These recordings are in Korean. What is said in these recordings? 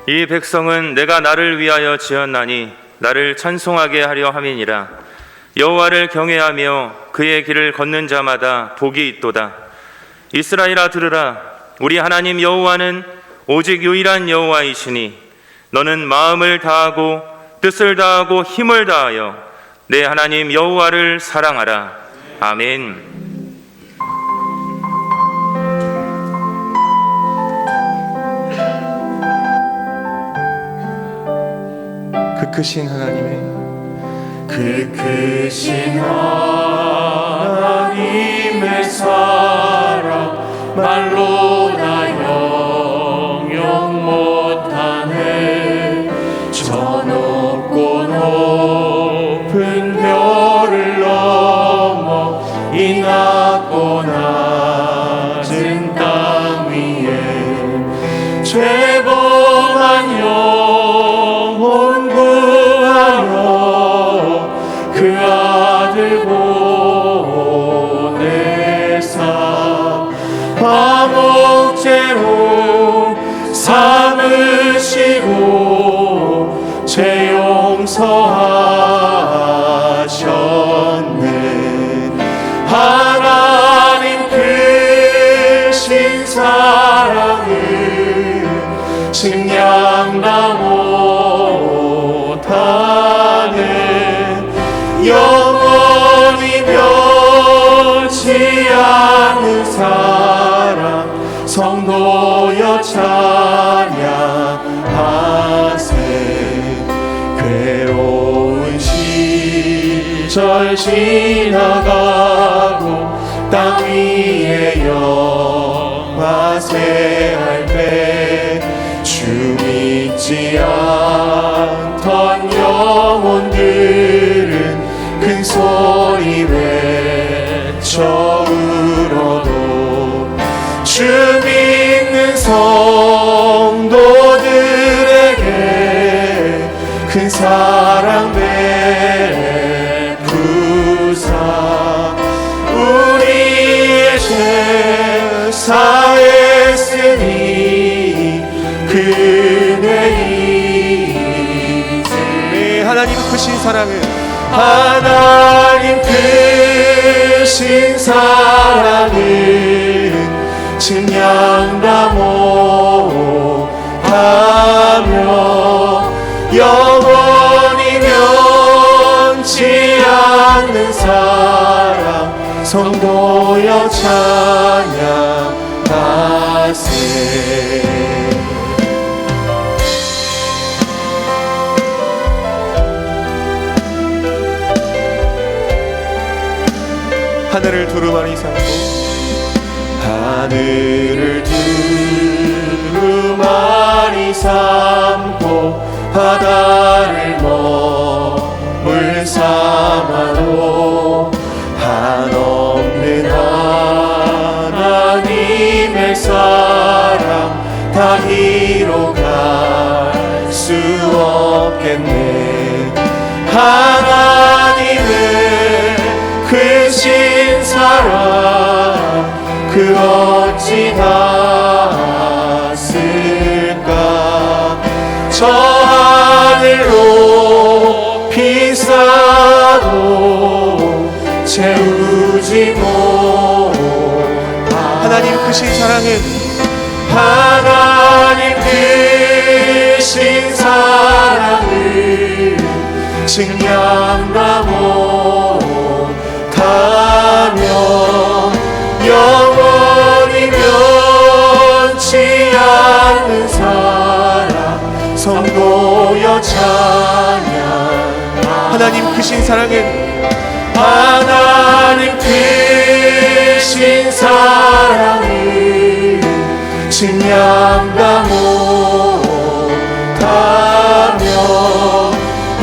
이 백성은 내가 나를 위하여 지었나니 나를 찬송하게 하려 함이니라. 여호와를 경외하며 그의 길을 걷는 자마다 복이 있도다. 이스라엘아 들으라. 우리 하나님 여호와는 오직 유일한 여호와이시니 너는 마음을 다하고 뜻을 다하고 힘을 다하여 내 하나님 여호와를 사랑하라. 아멘. 그 크신 하나님의 그 크신 하나님의 사랑 말로 나 영영 못하네. 저 높고 높은 별을 넘어 이 낮고 낮은 땅 위에 죄범한 영혼 구하여 그 아들 보내사 화목제로 삼으시고 죄 용서하셨네. 하나님 크신 사랑을 측량다 못하네. 영원히 변치 않는 사랑 성도여 찬양하세. 괴로운 시절 지나가고 땅 위에 영화세할 때 주 믿지 않던 영혼들은 큰 소리 외쳐 울어도 주 믿는 성도들에게 큰 사랑 베푸사 우리의 죄 사했으니 그네 이제 네, 하나님 크신 사랑을 하나님 크신 사랑을 측량다 못하며 영원히 변치 않는 사랑 성도여 찬양하세. 하늘을 두루마리 삼고 하늘을 두루마리 삼고 바다를 머물 삼아도 한없는 하나님의 사랑 다히로 갈 수 없겠네. 하나님의 크신 사랑 그 어찌 닿았을까. 저 하늘 높이 쌓아도 채우지 못하. 하나님 크신 사랑은 하나님 크신 사랑을 측량다 못하며 영원히 변치 않는 사랑 성도여 찬양. 하나님 크신 사랑은 하나님 크신 사랑을 측량다 못하며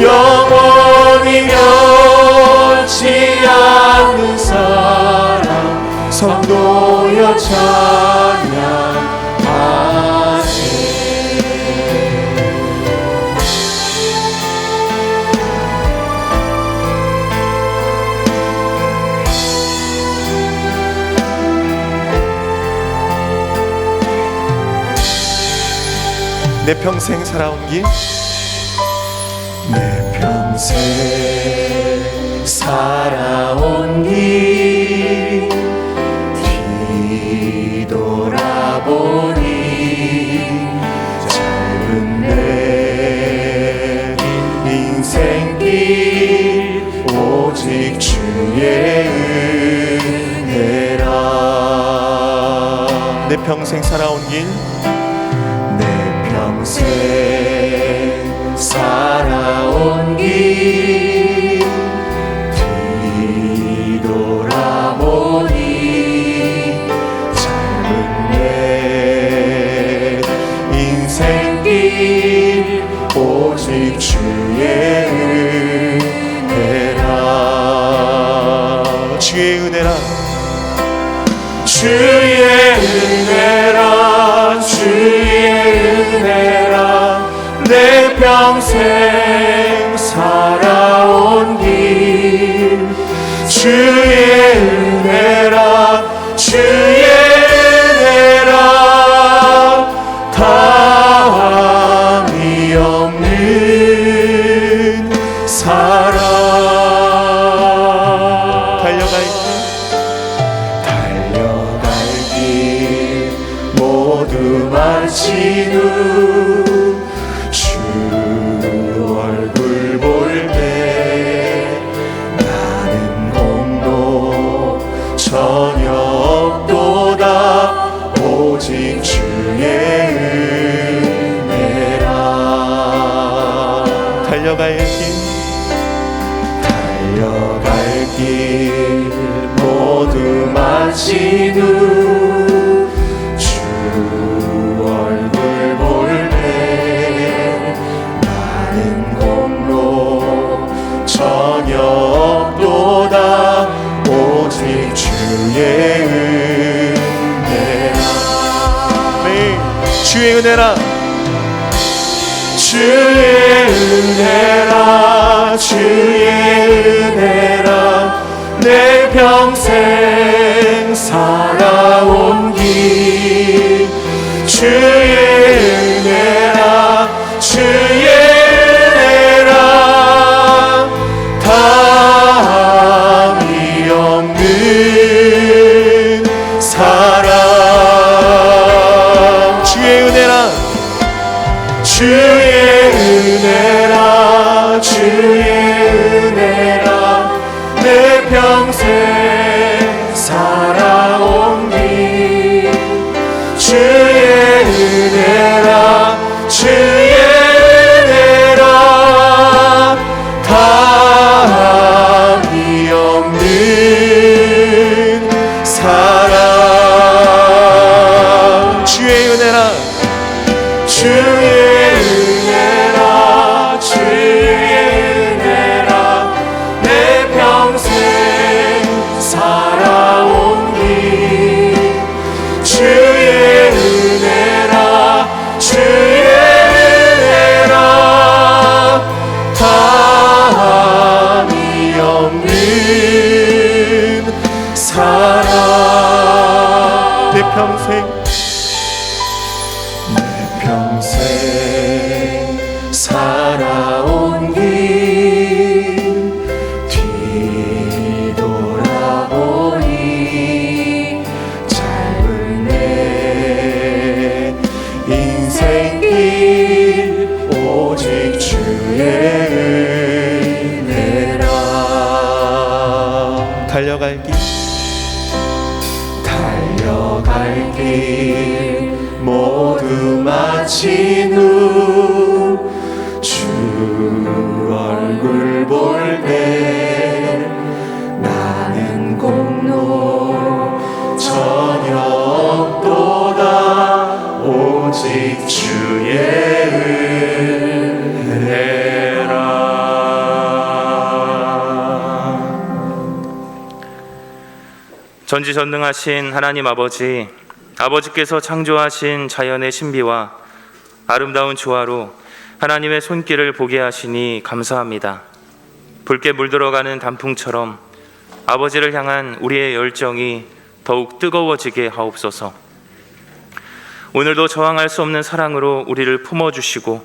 영원히 변치 않는 사랑 성도여 찬양하세. 내 평생 살아온 길 내 평생 살아온 길 뒤돌아보니 짧은 내 인생길 오직 주의 은혜라. 내 평생 살아온 길 내 평생 살아온 길 뒤돌아보니 짧은 내 인생길 오직 주의 은혜라. 주의 은혜라 주의 은혜라 주의 은혜라 내 평생 살아온 길 주의 은혜라 주의 은혜라 다함이 없는 사랑 달려갈 길 모두 마친 후 주 얼굴 볼 때 나는 공로 전혀 없도다 오직 주의 은혜라. 달려갈 길 모두 마친 후 주 얼굴 볼 때 나는 공로 전혀 없도다 오직 주의 은혜라. 네 주의 은혜라 주의 은혜라 주의 은혜라 내 평생 살아온 길 주의 은혜라 주의 은혜라 다함이 없는 사랑 주의 은혜라 주의 은혜라 주의 은혜라 내 평생 살아온 길 주의 은혜라 주의 은혜라 다함이 없는 사랑 주의 은혜라 주의 은혜라 주의 은혜라 내 평생 살아온 길 주의 은혜라 주의 은혜라 다함이 없는 사랑. 내 평생 평생 살아온 길 뒤돌아보니 짧은 내 인생길 오직 주의 은혜라. 달려갈 길 모두 마친 후 주 얼굴 볼 때 나는 공로 전혀 없도다 오직 주의 은혜라. 전지전능하신 하나님 아버지, 아버지께서 창조하신 자연의 신비와 아름다운 조화로 하나님의 손길을 보게 하시니 감사합니다. 붉게 물들어가는 단풍처럼 아버지를 향한 우리의 열정이 더욱 뜨거워지게 하옵소서. 오늘도 저항할 수 없는 사랑으로 우리를 품어주시고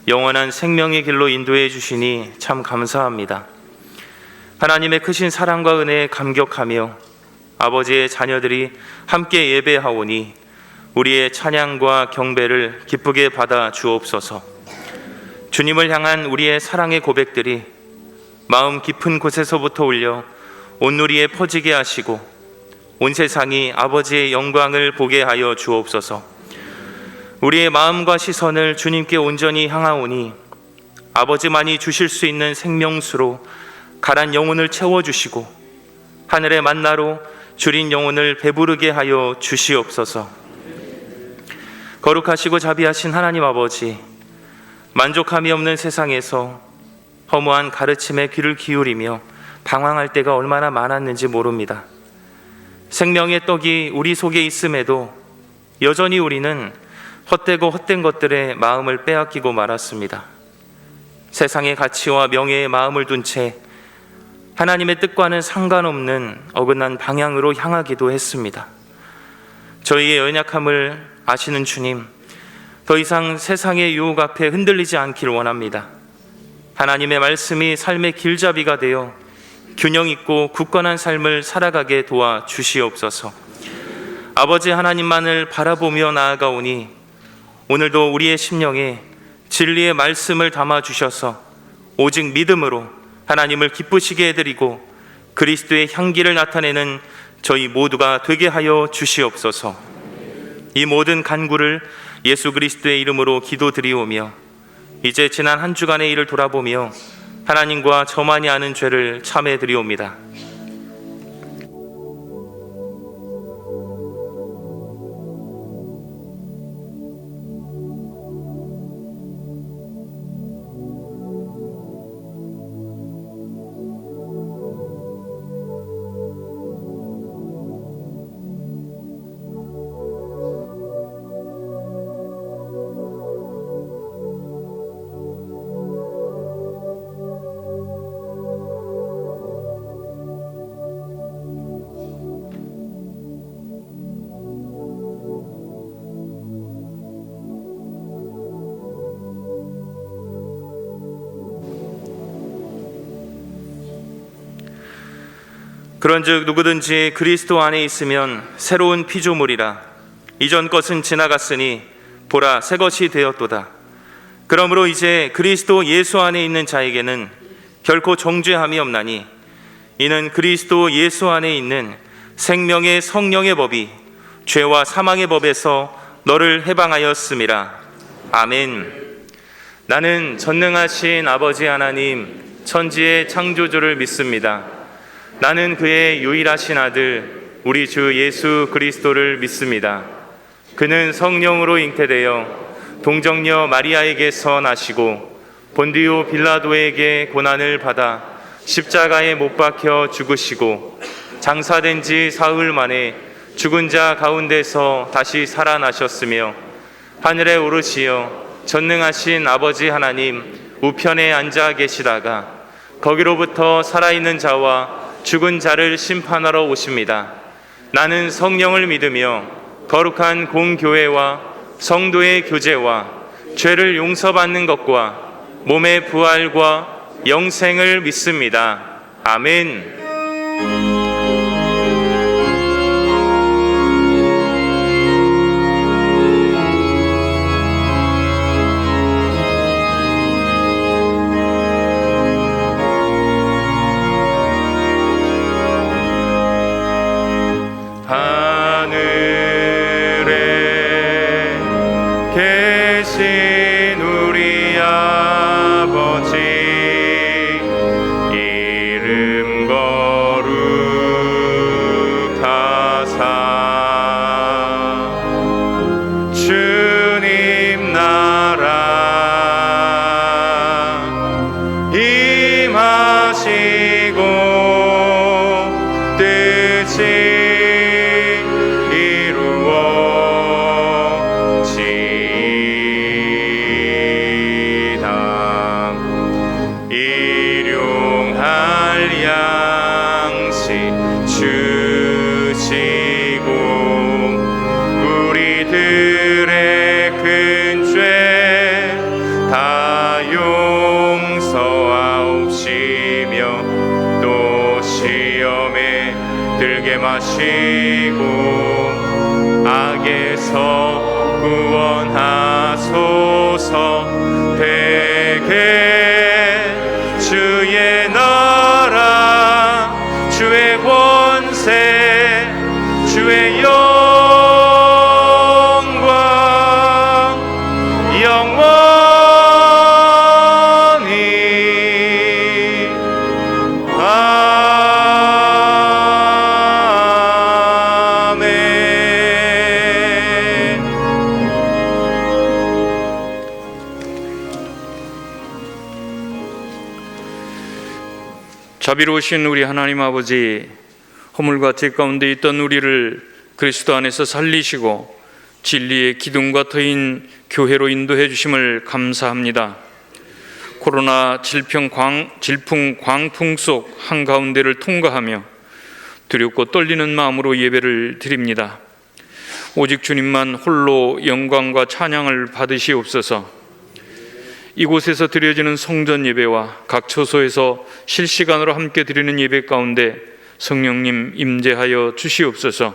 영원한 생명의 길로 인도해 주시니 참 감사합니다. 하나님의 크신 사랑과 은혜에 감격하며 아버지의 자녀들이 함께 예배하오니 우리의 찬양과 경배를 기쁘게 받아 주옵소서. 주님을 향한 우리의 사랑의 고백들이 마음 깊은 곳에서부터 울려 온누리에 퍼지게 하시고 온 세상이 아버지의 영광을 보게 하여 주옵소서. 우리의 마음과 시선을 주님께 온전히 향하오니 아버지만이 주실 수 있는 생명수로 가란 영혼을 채워주시고 하늘의 만나로 줄인 영혼을 배부르게 하여 주시옵소서. 거룩하시고 자비하신 하나님 아버지, 만족함이 없는 세상에서 허무한 가르침에 귀를 기울이며 방황할 때가 얼마나 많았는지 모릅니다. 생명의 떡이 우리 속에 있음에도 여전히 우리는 헛되고 헛된 것들에 마음을 빼앗기고 말았습니다. 세상의 가치와 명예에 마음을 둔 채 하나님의 뜻과는 상관없는 어긋난 방향으로 향하기도 했습니다. 저희의 연약함을 아시는 주님, 더 이상 세상의 유혹 앞에 흔들리지 않길 원합니다. 하나님의 말씀이 삶의 길잡이가 되어 균형 있고 굳건한 삶을 살아가게 도와 주시옵소서. 아버지 하나님만을 바라보며 나아가오니 오늘도 우리의 심령에 진리의 말씀을 담아 주셔서 오직 믿음으로 하나님을 기쁘시게 해드리고 그리스도의 향기를 나타내는 저희 모두가 되게 하여 주시옵소서. 이 모든 간구를 예수 그리스도의 이름으로 기도드리오며 이제 지난 한 주간의 일을 돌아보며 하나님과 저만이 아는 죄를 참회드리옵니다. 그런즉 누구든지 그리스도 안에 있으면 새로운 피조물이라. 이전 것은 지나갔으니 보라 새 것이 되었도다. 그러므로 이제 그리스도 예수 안에 있는 자에게는 결코 정죄함이 없나니 이는 그리스도 예수 안에 있는 생명의 성령의 법이 죄와 사망의 법에서 너를 해방하였음이라. 아멘. 나는 전능하신 아버지 하나님 천지의 창조주를 믿습니다. 나는 그의 유일하신 아들 우리 주 예수 그리스도를 믿습니다. 그는 성령으로 잉태되어 동정녀 마리아에게서 나시고 본디오 빌라도에게 고난을 받아 십자가에 못 박혀 죽으시고 장사된 지 사흘 만에 죽은 자 가운데서 다시 살아나셨으며 하늘에 오르시어 전능하신 아버지 하나님 우편에 앉아 계시다가 거기로부터 살아있는 자와 죽은 자를 심판하러 오십니다. 나는 성령을 믿으며 거룩한 공교회와 성도의 교제와 죄를 용서받는 것과 몸의 부활과 영생을 믿습니다. 아멘. 계신 우리 아버지 이름 주께 마시고 악에서 구원하소서. 대개 주의 나라 주의 권세 주의 영광 영원히 아멘. 자비로우신 우리 하나님 아버지, 허물과 죄 가운데 있던 우리를 그리스도 안에서 살리시고 진리의 기둥과 터인 교회로 인도해 주심을 감사합니다. 코로나 질풍 광풍 속 한가운데를 통과하며 두렵고 떨리는 마음으로 예배를 드립니다. 오직 주님만 홀로 영광과 찬양을 받으시옵소서. 이곳에서 드려지는 성전 예배와 각 처소에서 실시간으로 함께 드리는 예배 가운데 성령님 임재하여 주시옵소서.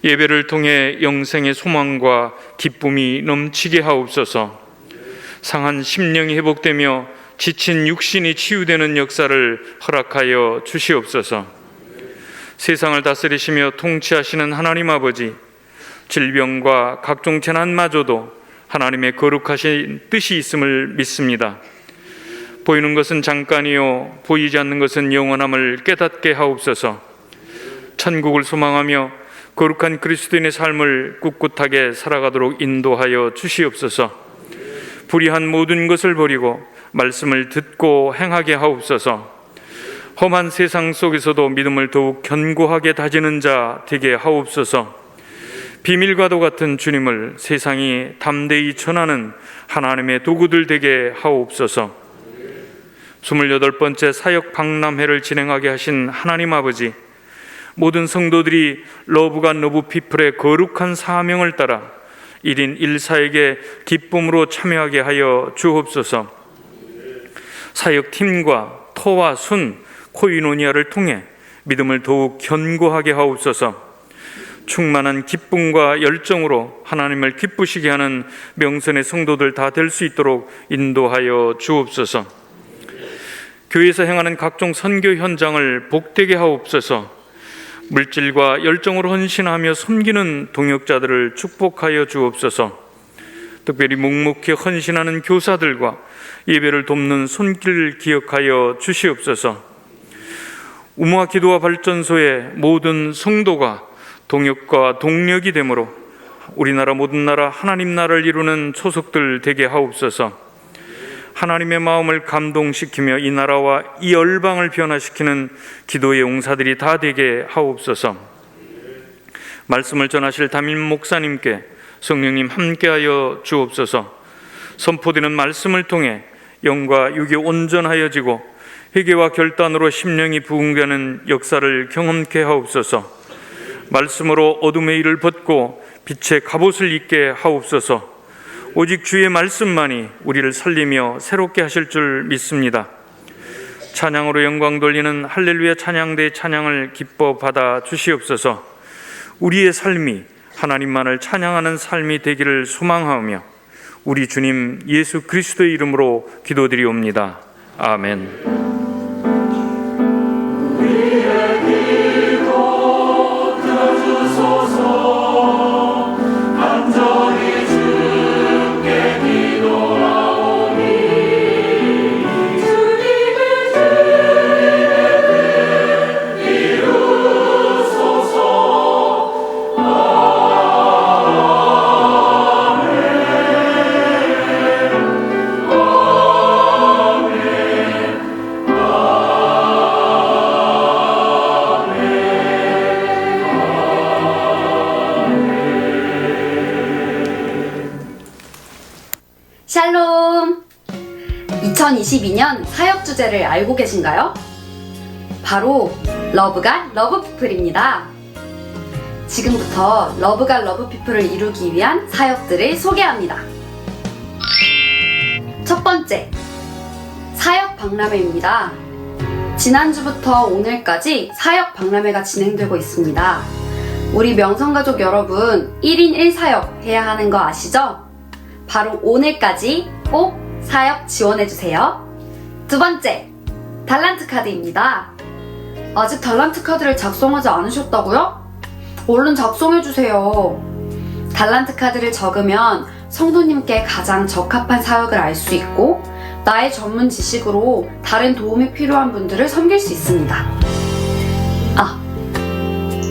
예배를 통해 영생의 소망과 기쁨이 넘치게 하옵소서. 상한 심령이 회복되며 지친 육신이 치유되는 역사를 허락하여 주시옵소서. 세상을 다스리시며 통치하시는 하나님 아버지, 질병과 각종 재난마저도 하나님의 거룩하신 뜻이 있음을 믿습니다. 보이는 것은 잠깐이요 보이지 않는 것은 영원함을 깨닫게 하옵소서. 천국을 소망하며 거룩한 그리스도인의 삶을 꿋꿋하게 살아가도록 인도하여 주시옵소서. 불의한 모든 것을 버리고 말씀을 듣고 행하게 하옵소서. 험한 세상 속에서도 믿음을 더욱 견고하게 다지는 자 되게 하옵소서. 비밀과도 같은 주님을 세상이 담대히 전하는 하나님의 도구들 되게 하옵소서. 28번째 사역 박람회를 진행하게 하신 하나님 아버지, 모든 성도들이 러브가 러브 피플의 거룩한 사명을 따라 1인 1사에게 기쁨으로 참여하게 하여 주옵소서. 사역팀과 터와 순, 코이노니아를 통해 믿음을 더욱 견고하게 하옵소서. 충만한 기쁨과 열정으로 하나님을 기쁘시게 하는 명선의 성도들 다 될 수 있도록 인도하여 주옵소서. 교회에서 행하는 각종 선교 현장을 복되게 하옵소서. 물질과 열정으로 헌신하며 섬기는 동역자들을 축복하여 주옵소서. 특별히 묵묵히 헌신하는 교사들과 예배를 돕는 손길을 기억하여 주시옵소서. 우모와 기도와 발전소의 모든 성도가 동역과 동력이 되므로 우리나라 모든 나라 하나님 나라를 이루는 초석들 되게 하옵소서. 하나님의 마음을 감동시키며 이 나라와 이 열방을 변화시키는 기도의 용사들이 다 되게 하옵소서. 말씀을 전하실 담임 목사님께 성령님 함께하여 주옵소서. 선포되는 말씀을 통해 영과 육이 온전하여지고 회개와 결단으로 심령이 부흥되는 역사를 경험케 하옵소서. 말씀으로 어둠의 일을 벗고 빛의 갑옷을 입게 하옵소서. 오직 주의 말씀만이 우리를 살리며 새롭게 하실 줄 믿습니다. 찬양으로 영광 돌리는 할렐루야 찬양대의 찬양을 기뻐 받아 주시옵소서. 우리의 삶이 하나님만을 찬양하는 삶이 되기를 소망하며 우리 주님 예수 그리스도의 이름으로 기도드리옵니다. 아멘. 샬롬! 2022년 사역 주제를 알고 계신가요? 바로 러브가 러브피플입니다. 지금부터 러브가 러브피플을 이루기 위한 사역들을 소개합니다. 첫 번째, 사역 박람회입니다. 지난주부터 오늘까지 사역 박람회가 진행되고 있습니다. 우리 명성가족 여러분 1인 1사역 해야 하는 거 아시죠? 바로 오늘까지 꼭 사역 지원해주세요. 두 번째, 달란트 카드입니다. 아직 달란트 카드를 작성하지 않으셨다고요? 얼른 작성해주세요. 달란트 카드를 적으면 성도님께 가장 적합한 사역을 알 수 있고 나의 전문 지식으로 다른 도움이 필요한 분들을 섬길 수 있습니다.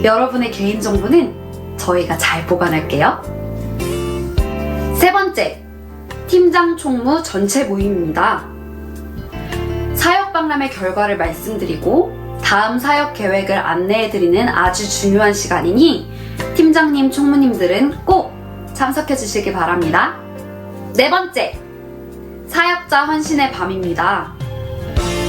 여러분의 개인정보는 저희가 잘 보관할게요. 세 번째, 팀장 총무 전체 모임입니다. 사역 박람회 결과를 말씀드리고 다음 사역 계획을 안내해드리는 아주 중요한 시간이니 팀장님, 총무님들은 꼭 참석해 주시기 바랍니다. 네 번째, 사역자 헌신의 밤입니다.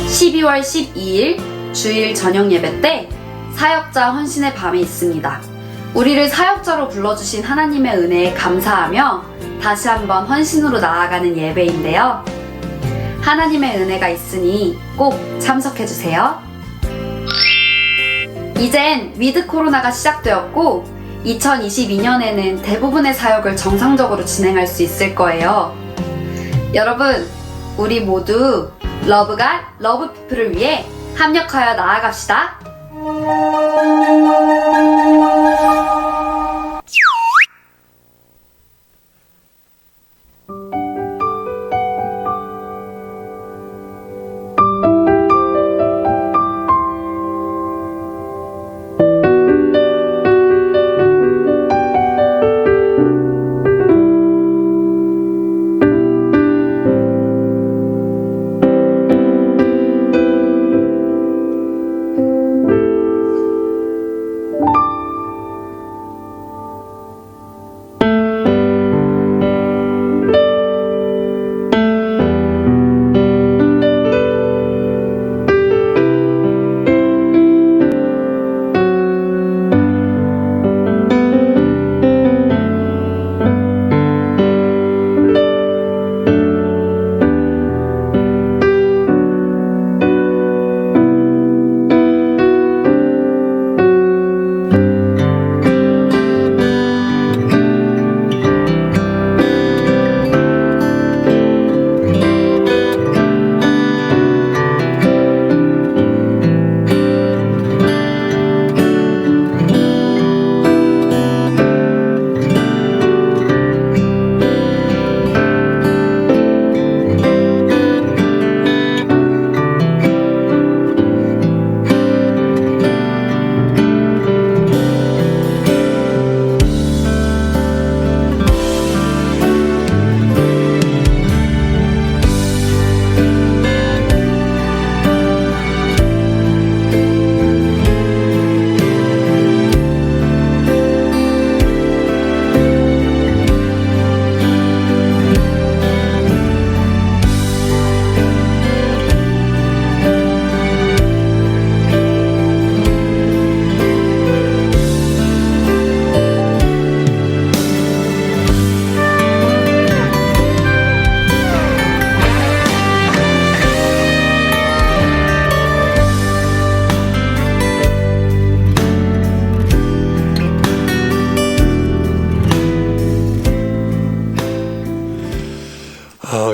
12월 12일 주일 저녁 예배 때 사역자 헌신의 밤이 있습니다. 우리를 사역자로 불러주신 하나님의 은혜에 감사하며 다시 한번 헌신으로 나아가는 예배인데요. 하나님의 은혜가 있으니 꼭 참석해주세요. 이젠 위드 코로나가 시작되었고 2022년에는 대부분의 사역을 정상적으로 진행할 수 있을 거예요. 여러분, 우리 모두 러브갓, 러브피플을 위해 합력하여 나아갑시다.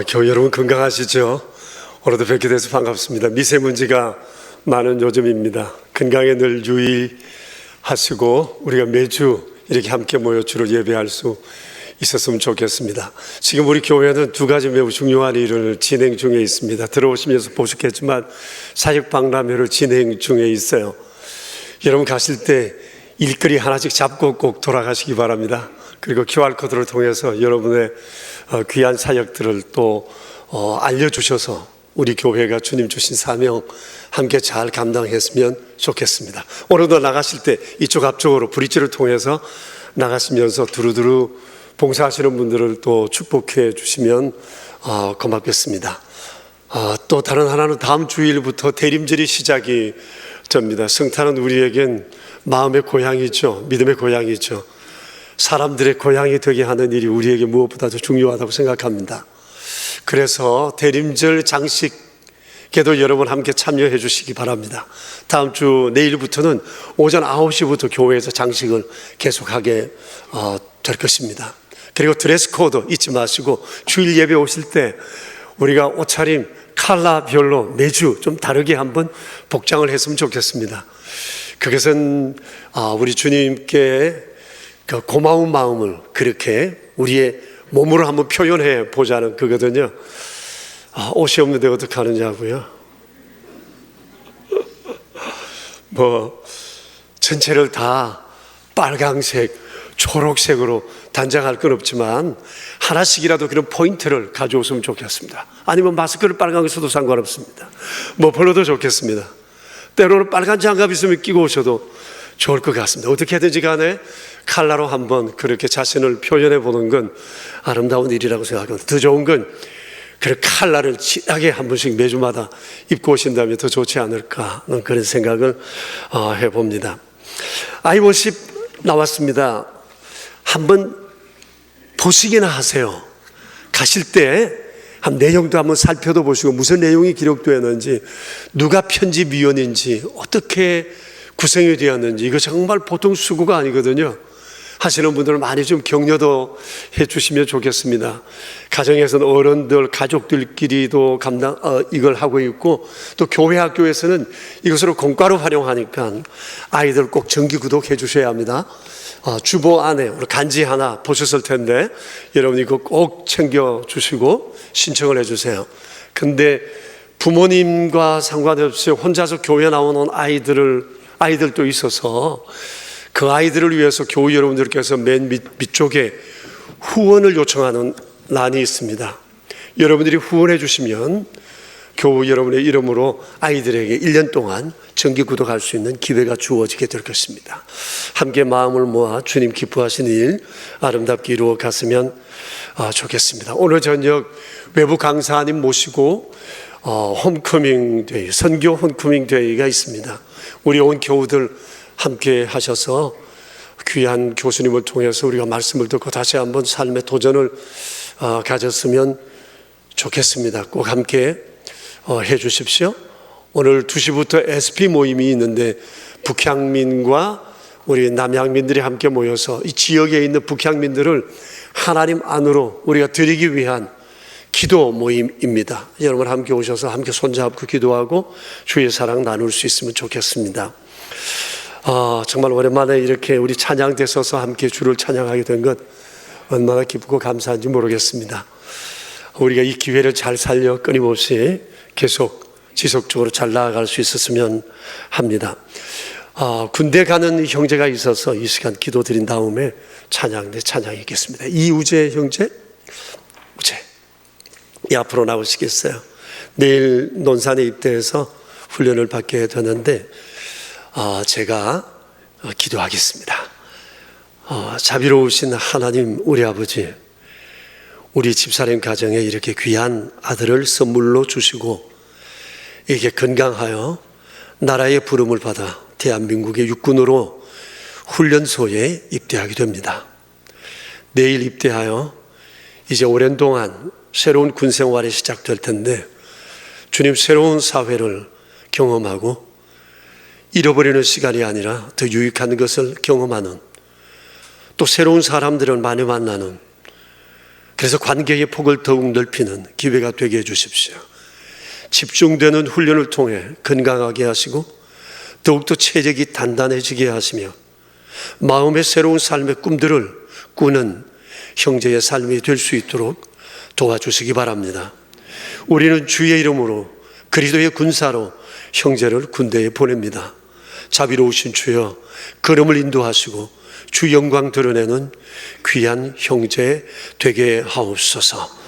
교회 여러분 건강하시죠? 오늘도 뵙게 돼서 반갑습니다. 미세먼지가 많은 요즘입니다. 건강에 늘 유의하시고 우리가 매주 이렇게 함께 모여 주로 예배할 수 있었으면 좋겠습니다. 지금 우리 교회는 두 가지 매우 중요한 일을 진행 중에 있습니다. 들어오시면서 보셨겠지만 사역박람회를 진행 중에 있어요. 여러분 가실 때 일거리 하나씩 잡고 꼭 돌아가시기 바랍니다. 그리고 QR코드를 통해서 여러분의 귀한 사역들을 또 알려주셔서 우리 교회가 주님 주신 사명 함께 잘 감당했으면 좋겠습니다. 오늘도 나가실 때 이쪽 앞쪽으로 브릿지를 통해서 나가시면서 두루두루 봉사하시는 분들을 또 축복해 주시면 고맙겠습니다. 또 다른 하나는 다음 주일부터 대림절이 시작이 됩니다. 성탄은 우리에겐 마음의 고향이죠. 믿음의 고향이죠. 사람들의 고향이 되게 하는 일이 우리에게 무엇보다도 중요하다고 생각합니다. 그래서 대림절 장식 그래도 여러분 함께 참여해 주시기 바랍니다. 다음 주 내일부터는 오전 9시부터 교회에서 장식을 계속하게 될 것입니다. 그리고 드레스 코드 잊지 마시고 주일 예배 오실 때 우리가 옷차림 컬러별로 매주 좀 다르게 한번 복장을 했으면 좋겠습니다. 그것은 우리 주님께 그 고마운 마음을 그렇게 우리의 몸으로 한번 표현해 보자는 그거거든요. 옷이 없는데 어떻게 하느냐고요? 전체를 다 빨강색, 초록색으로 단장할 건 없지만 하나씩이라도 그런 포인트를 가져오시면 좋겠습니다. 아니면 마스크를 빨간 거 써도 상관없습니다. 머플러도 좋겠습니다. 때로는 빨간 장갑 있으면 끼고 오셔도 좋을 것 같습니다. 어떻게 해든지 간에 컬러로 한번 그렇게 자신을 표현해 보는 건 아름다운 일이라고 생각합니다. 더 좋은 건 그 컬러를 진하게 한 번씩 매주마다 입고 오신다면 더 좋지 않을까 하는 그런 생각을 해봅니다. I50 나왔습니다. 한번 보시기나 하세요. 가실 때 한 내용도 한번 살펴도 보시고 무슨 내용이 기록되어 있는지, 누가 편집위원인지, 어떻게 구성이 되었는지, 이거 정말 보통 수고가 아니거든요. 하시는 분들은 많이 좀 격려도 해 주시면 좋겠습니다. 가정에서는 어른들, 가족들끼리도 이걸 하고 있고, 또 교회 학교에서는 이것으로 공과로 활용하니까 아이들 꼭 정기 구독해 주셔야 합니다. 주보 안에 간지 하나 보셨을 텐데 여러분 이거 꼭 챙겨 주시고 신청을 해 주세요. 근데 부모님과 상관없이 혼자서 교회 나오는 아이들도 있어서 그 아이들을 위해서 교우 여러분들께서 맨 밑쪽에 후원을 요청하는 란이 있습니다. 여러분들이 후원해 주시면 교우 여러분의 이름으로 아이들에게 1년 동안 정기 구독할 수 있는 기회가 주어지게 될 것입니다. 함께 마음을 모아 주님 기뻐하시는 일 아름답게 이루어 갔으면 좋겠습니다. 오늘 저녁 외부 강사님 모시고 홈커밍 데이, 선교 홈커밍 데이가 있습니다. 우리 온 교우들 함께 하셔서 귀한 교수님을 통해서 우리가 말씀을 듣고 다시 한번 삶의 도전을 가졌으면 좋겠습니다. 꼭 함께 해 주십시오. 오늘 2시부터 SP 모임이 있는데 북향민과 우리 남향민들이 함께 모여서 이 지역에 있는 북향민들을 하나님 안으로 우리가 드리기 위한 기도 모임입니다. 여러분 함께 오셔서 함께 손잡고 기도하고 주의 사랑 나눌 수 있으면 좋겠습니다. 정말 오랜만에 이렇게 우리 찬양대 서서 함께 주를 찬양하게 된 것 얼마나 기쁘고 감사한지 모르겠습니다. 우리가 이 기회를 잘 살려 끊임없이 계속 지속적으로 잘 나아갈 수 있었으면 합니다. 군대 가는 형제가 있어서 이 시간 기도 드린 다음에 찬양하겠습니다. 이우재 형제, 앞으로 나오시겠어요? 내일 논산에 입대해서 훈련을 받게 되는데 제가 기도하겠습니다. 자비로우신 하나님, 우리 아버지, 우리 집사람 가정에 이렇게 귀한 아들을 선물로 주시고 이게 건강하여 나라의 부름을 받아 대한민국의 육군으로 훈련소에 입대하게 됩니다. 내일 입대하여 이제 오랜 동안 새로운 군 생활이 시작될 텐데 주님, 새로운 사회를 경험하고 잃어버리는 시간이 아니라 더 유익한 것을 경험하는, 또 새로운 사람들을 많이 만나는, 그래서 관계의 폭을 더욱 넓히는 기회가 되게 해 주십시오. 집중되는 훈련을 통해 건강하게 하시고 더욱더 체력이 단단해지게 하시며 마음의 새로운 삶의 꿈들을 꾸는 형제의 삶이 될 수 있도록 도와주시기 바랍니다. 우리는 주의 이름으로 그리스도의 군사로 형제를 군대에 보냅니다. 자비로우신 주여, 걸음을 인도하시고 주 영광 드러내는 귀한 형제 되게 하옵소서.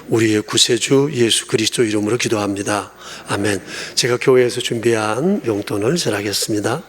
우리의 구세주 예수 그리스도 이름으로 기도합니다. 아멘. 제가 교회에서 준비한 용돈을 절하겠습니다.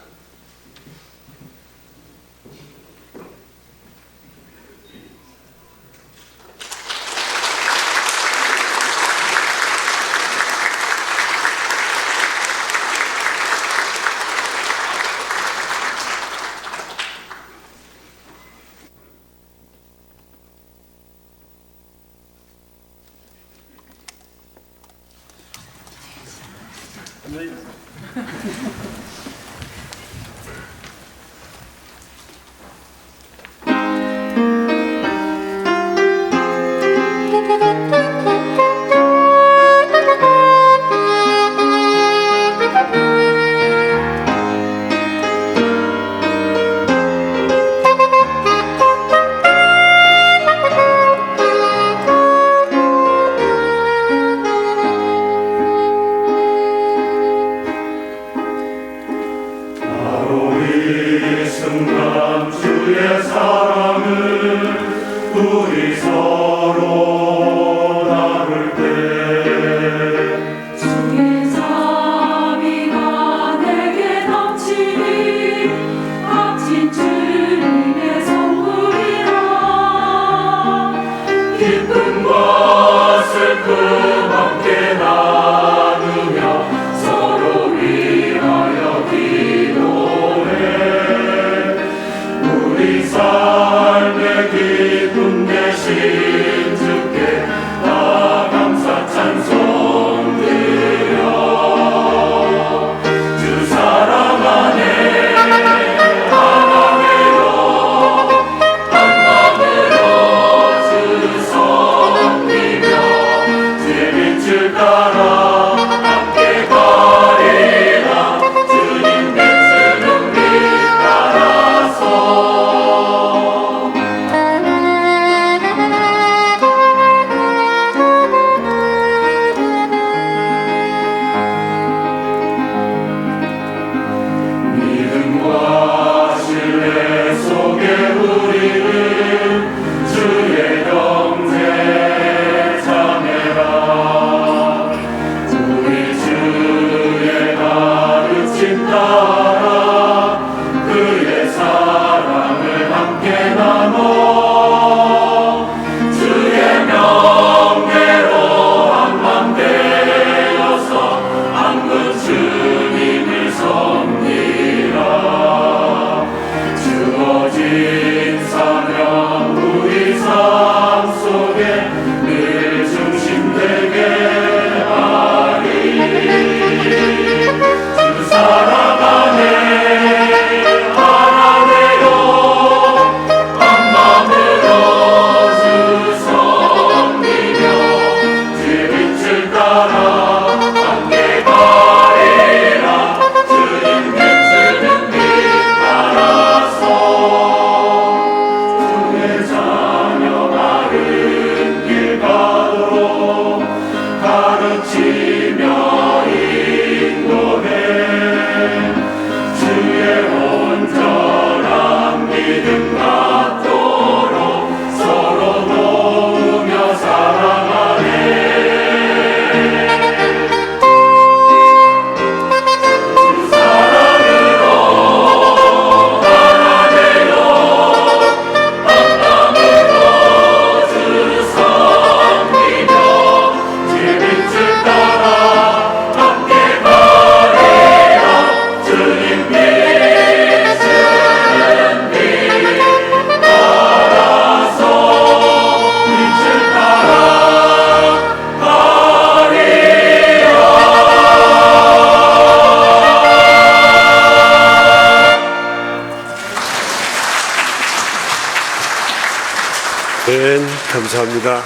감사합니다.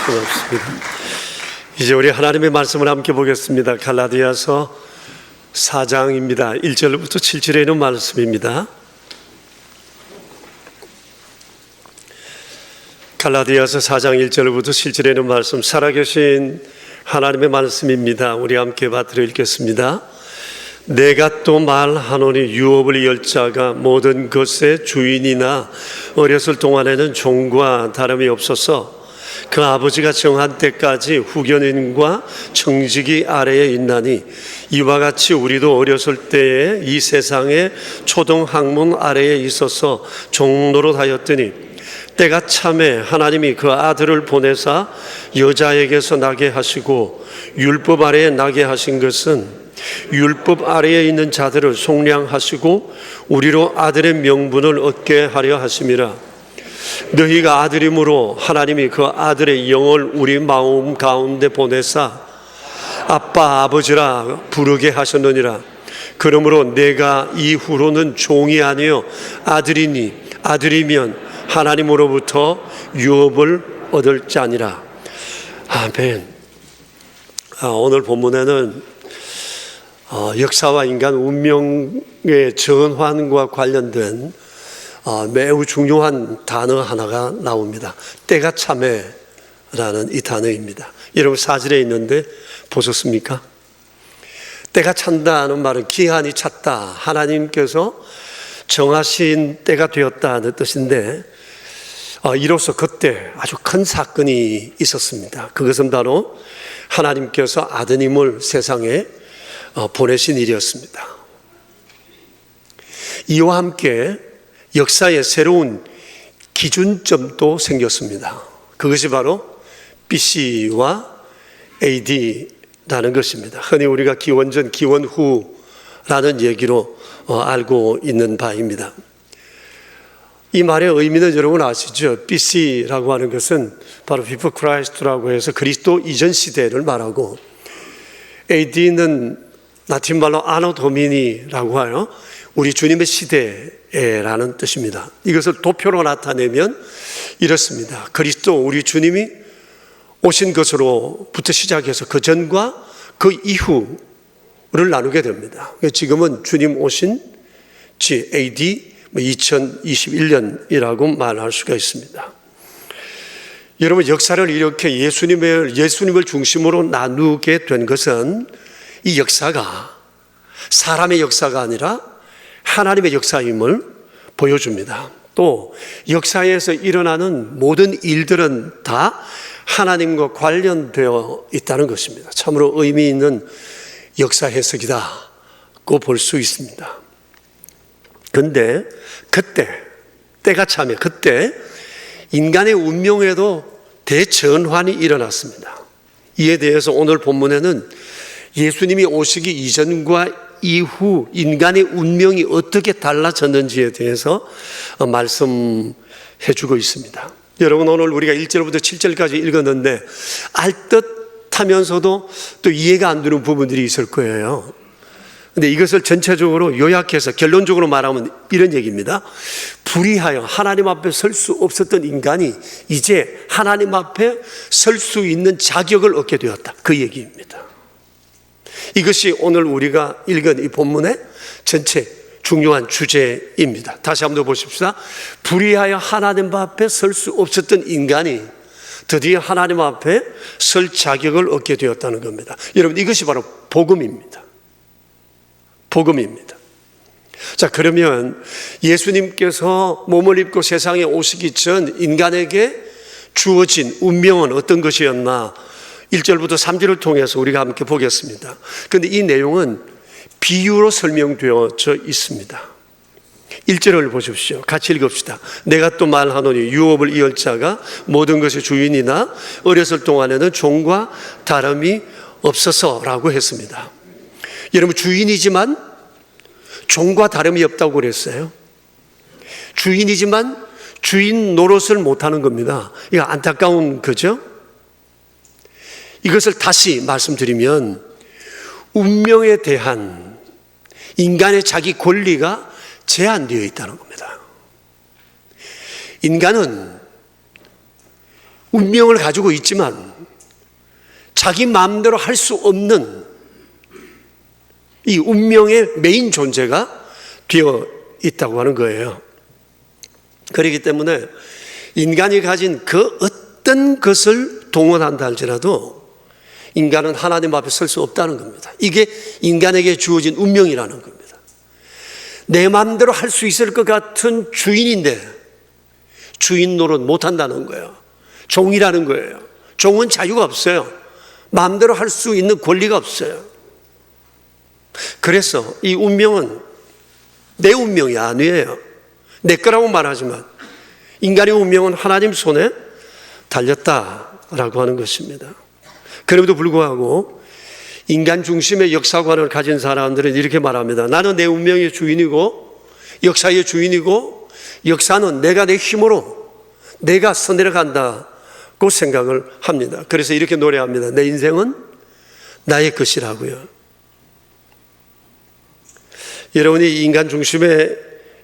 고맙습니다. 이제 우리 하나님의 말씀을 함께 보겠습니다. 갈라디아서 4장입니다. 1절부터 7절에 있는 말씀입니다. 갈라디아서 4장 1절부터 7절에 있는 말씀, 살아계신 하나님의 말씀입니다. 우리 함께 받들어 읽겠습니다. 내가 또 말하노니 유업을 열 자가 모든 것의 주인이나 어렸을 동안에는 종과 다름이 없어서 그 아버지가 정한 때까지 후견인과 청지기 아래에 있나니 이와 같이 우리도 어렸을 때에 이 세상의 초등학문 아래에 있어서 종노릇 하였더니 때가 참에 하나님이 그 아들을 보내사 여자에게서 나게 하시고 율법 아래에 나게 하신 것은 율법 아래에 있는 자들을 속량하시고 우리로 아들의 명분을 얻게 하려 하심이라. 너희가 아들이므로 하나님이 그 아들의 영을 우리 마음 가운데 보내사 아빠 아버지라 부르게 하셨느니라. 그러므로 내가 이후로는 종이 아니요 아들이니 아들이면 하나님으로부터 유업을 얻을 자니라. 아멘. 오늘 본문에는 역사와 인간 운명의 전환과 관련된 매우 중요한 단어 하나가 나옵니다. 때가 참에라는 이 단어입니다. 여러분 사진에 있는데 보셨습니까? 때가 찬다는 말은 기한이 찼다, 하나님께서 정하신 때가 되었다는 뜻인데, 이로써 그때 아주 큰 사건이 있었습니다. 그것은 바로 하나님께서 아드님을 세상에 보내신 일이었습니다. 이와 함께 역사의 새로운 기준점도 생겼습니다. 그것이 바로 BC와 AD라는 것입니다. 흔히 우리가 기원전, 기원후라는 얘기로 알고 있는 바입니다. 이 말의 의미는 여러분 아시죠? BC라고 하는 것은 바로 Before Christ라고 해서 그리스도 이전 시대를 말하고, AD는 라틴 말로 아노 도미니라고 하여 우리 주님의 시대라는 뜻입니다. 이것을 도표로 나타내면 이렇습니다. 그리스도 우리 주님이 오신 것으로부터 시작해서 그 전과 그 이후를 나누게 됩니다. 지금은 주님 오신 지 AD 2021년이라고 말할 수가 있습니다. 여러분, 역사를 이렇게 예수님을 중심으로 나누게 된 것은 이 역사가 사람의 역사가 아니라 하나님의 역사임을 보여줍니다. 또 역사에서 일어나는 모든 일들은 다 하나님과 관련되어 있다는 것입니다. 참으로 의미 있는 역사 해석이다고 볼 수 있습니다. 그런데 그때, 때가 차면 그때 인간의 운명에도 대전환이 일어났습니다. 이에 대해서 오늘 본문에는 예수님이 오시기 이전과 이후 인간의 운명이 어떻게 달라졌는지에 대해서 말씀해 주고 있습니다. 여러분, 오늘 우리가 1절부터 7절까지 읽었는데 알듯하면서도 또 이해가 안 되는 부분들이 있을 거예요. 근데 이것을 전체적으로 요약해서 결론적으로 말하면 이런 얘기입니다. 불의하여 하나님 앞에 설 수 없었던 인간이 이제 하나님 앞에 설 수 있는 자격을 얻게 되었다, 그 얘기입니다. 이것이 오늘 우리가 읽은 이 본문의 전체 중요한 주제입니다. 다시 한번 더 보십시다. 불의하여 하나님 앞에 설 수 없었던 인간이 드디어 하나님 앞에 설 자격을 얻게 되었다는 겁니다. 여러분, 이것이 바로 복음입니다. 복음입니다. 자, 그러면 예수님께서 몸을 입고 세상에 오시기 전 인간에게 주어진 운명은 어떤 것이었나? 1절부터 3절을 통해서 우리가 함께 보겠습니다. 그런데 이 내용은 비유로 설명되어져 있습니다. 1절을 보십시오. 같이 읽읍시다. 내가 또 말하노니 유업을 이을 자가 모든 것의 주인이나 어렸을 동안에는 종과 다름이 없어서라고 했습니다. 여러분, 주인이지만 종과 다름이 없다고 그랬어요. 주인이지만 주인 노릇을 못하는 겁니다. 이거 안타까운 거죠? 이것을 다시 말씀드리면 운명에 대한 인간의 자기 권리가 제한되어 있다는 겁니다. 인간은 운명을 가지고 있지만 자기 마음대로 할 수 없는 이 운명의 메인 존재가 되어 있다고 하는 거예요. 그렇기 때문에 인간이 가진 그 어떤 것을 동원한다 할지라도 인간은 하나님 앞에 설 수 없다는 겁니다. 이게 인간에게 주어진 운명이라는 겁니다. 내 마음대로 할 수 있을 것 같은 주인인데 주인 노릇 못한다는 거예요. 종이라는 거예요. 종은 자유가 없어요. 마음대로 할 수 있는 권리가 없어요. 그래서 이 운명은 내 운명이 아니에요. 내 거라고 말하지만 인간의 운명은 하나님 손에 달렸다라고 하는 것입니다. 그럼에도 불구하고 인간 중심의 역사관을 가진 사람들은 이렇게 말합니다. 나는 내 운명의 주인이고 역사의 주인이고 역사는 내가 내 힘으로 내가 써내려간다고 생각을 합니다. 그래서 이렇게 노래합니다. 내 인생은 나의 것이라고요. 여러분이 인간 중심의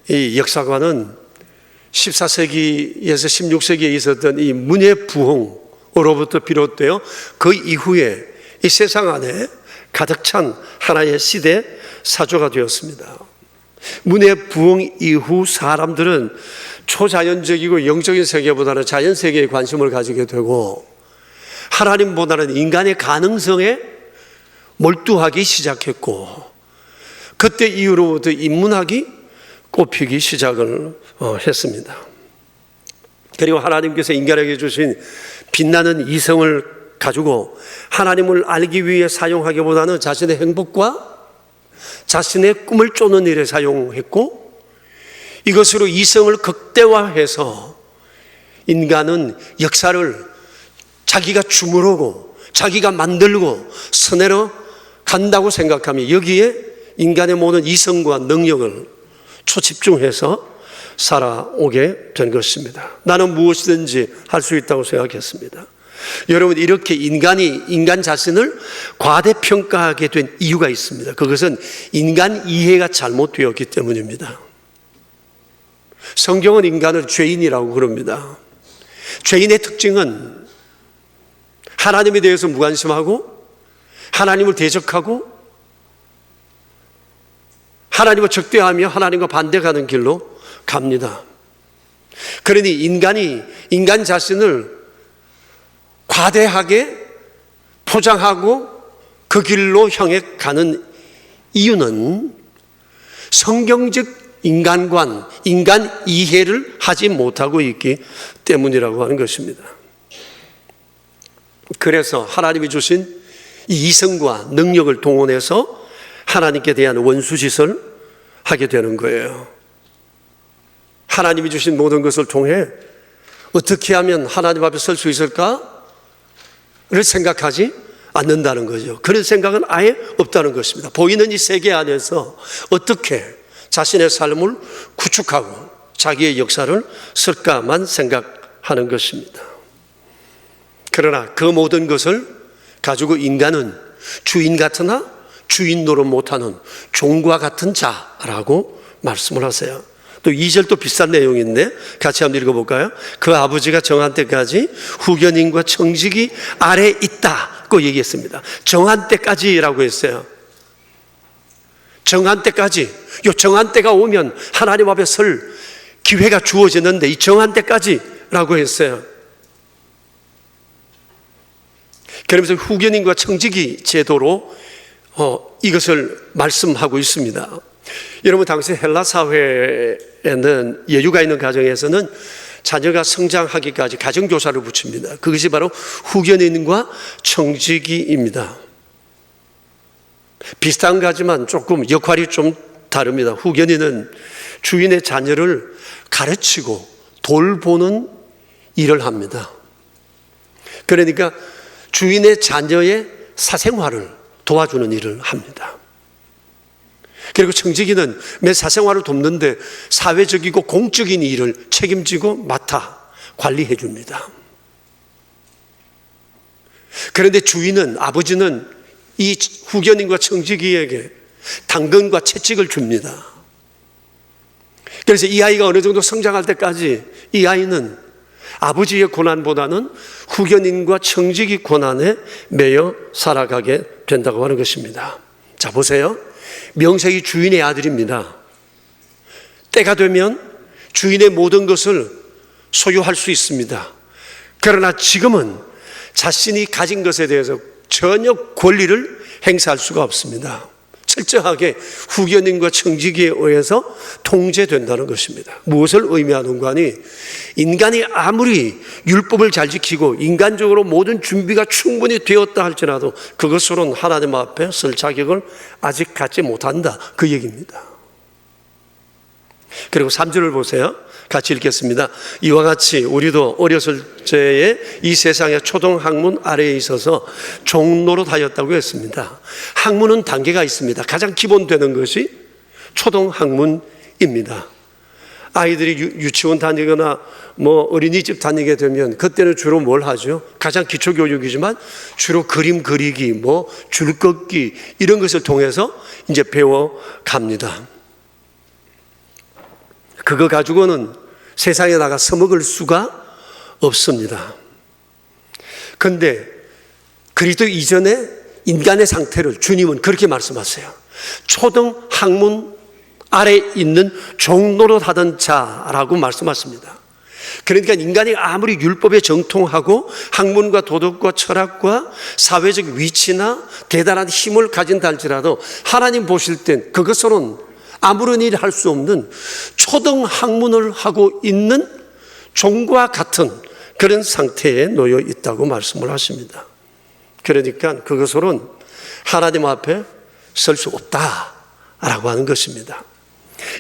이 역사관은 14세기에서 16세기에 있었던 이 문예 부흥으로부터 비롯되어 그 이후에 이 세상 안에 가득 찬 하나의 시대 사조가 되었습니다. 문예 부흥 이후 사람들은 초자연적이고 영적인 세계보다는 자연 세계에 관심을 가지게 되고 하나님보다는 인간의 가능성에 몰두하기 시작했고, 그때 이후로부터 인문학이 꽃피기 시작을 했습니다. 그리고 하나님께서 인간에게 주신 빛나는 이성을 가지고 하나님을 알기 위해 사용하기보다는 자신의 행복과 자신의 꿈을 쫓는 일에 사용했고, 이것으로 이성을 극대화해서 인간은 역사를 자기가 주무르고 자기가 만들고 서내려 간다고 생각하며 여기에 인간의 모든 이성과 능력을 초집중해서 살아오게 된 것입니다. 나는 무엇이든지 할 수 있다고 생각했습니다. 여러분, 이렇게 인간 자신을 과대평가하게 된 이유가 있습니다. 그것은 인간 이해가 잘못되었기 때문입니다. 성경은 인간을 죄인이라고 그럽니다. 죄인의 특징은 하나님에 대해서 무관심하고 하나님을 대적하고 하나님을 적대하며 하나님과 반대가는 길로 갑니다. 그러니 인간 자신을 과대하게 포장하고 그 길로 향해 가는 이유는 성경적 인간관, 인간 이해를 하지 못하고 있기 때문이라고 하는 것입니다. 그래서 하나님이 주신 이 이성과 능력을 동원해서 하나님께 대한 원수짓을 하게 되는 거예요. 하나님이 주신 모든 것을 통해 어떻게 하면 하나님 앞에 설 수 있을까를 생각하지 않는다는 거죠. 그런 생각은 아예 없다는 것입니다. 보이는 이 세계 안에서 어떻게 자신의 삶을 구축하고 자기의 역사를 쓸까만 생각하는 것입니다. 그러나 그 모든 것을 가지고 인간은 주인 같으나 주인 노릇 못하는 종과 같은 자라고 말씀을 하세요. 또 2절 또 비슷한 내용인데 같이 한번 읽어볼까요? 그 아버지가 정한 때까지 후견인과 청지기 아래 있다고 얘기했습니다. 정한 때까지라고 했어요. 정한 때까지. 요 정한 때가 오면 하나님 앞에 설 기회가 주어지는데 이 정한 때까지라고 했어요. 그러면서 후견인과 청지기 제도로 이것을 말씀하고 있습니다. 여러분, 당시 헬라 사회에는 여유가 있는 가정에서는 자녀가 성장하기까지 가정교사를 붙입니다. 그것이 바로 후견인과 청지기입니다. 비슷한 거지만 조금 역할이 좀 다릅니다. 후견인은 주인의 자녀를 가르치고 돌보는 일을 합니다. 그러니까 주인의 자녀의 사생활을 도와주는 일을 합니다. 그리고 청지기는 매 사생활을 돕는데 사회적이고 공적인 일을 책임지고 맡아 관리해 줍니다. 그런데 주인은, 아버지는 이 후견인과 청지기에게 당근과 채찍을 줍니다. 그래서 이 아이가 어느 정도 성장할 때까지 이 아이는 아버지의 고난보다는 후견인과 청지기 고난에 매여 살아가게 된다고 하는 것입니다. 자, 보세요. 명색이 주인의 아들입니다. 때가 되면 주인의 모든 것을 소유할 수 있습니다. 그러나 지금은 자신이 가진 것에 대해서 전혀 권리를 행사할 수가 없습니다. 철저하게 후견인과 청지기에 의해서 통제된다는 것입니다. 무엇을 의미하는가 하니, 인간이 아무리 율법을 잘 지키고 인간적으로 모든 준비가 충분히 되었다 할지라도 그것으로는 하나님 앞에 설 자격을 아직 갖지 못한다, 그 얘기입니다. 그리고 3절을 보세요. 같이 읽겠습니다. 이와 같이 우리도 어렸을 때에 이 세상의 초등 학문 아래에 있어서 종노릇 하였다고 했습니다. 학문은 단계가 있습니다. 가장 기본되는 것이 초등 학문입니다. 아이들이 유치원 다니거나 뭐 어린이집 다니게 되면 그때는 주로 뭘 하죠? 가장 기초 교육이지만 주로 그림 그리기, 뭐 줄 긋기 이런 것을 통해서 이제 배워 갑니다. 그거 가지고는 세상에 나가 써먹을 수가 없습니다. 그런데 그리스도 이전에 인간의 상태를 주님은 그렇게 말씀하세요. 초등 학문 아래 있는 종노릇 하던 자라고 말씀하십니다. 그러니까 인간이 아무리 율법에 정통하고 학문과 도덕과 철학과 사회적 위치나 대단한 힘을 가진다 할지라도 하나님 보실 땐 그것으로는 아무런 일을 할 수 없는 초등 학문을 하고 있는 종과 같은 그런 상태에 놓여 있다고 말씀을 하십니다. 그러니까 그것으로는 하나님 앞에 설 수 없다라고 하는 것입니다.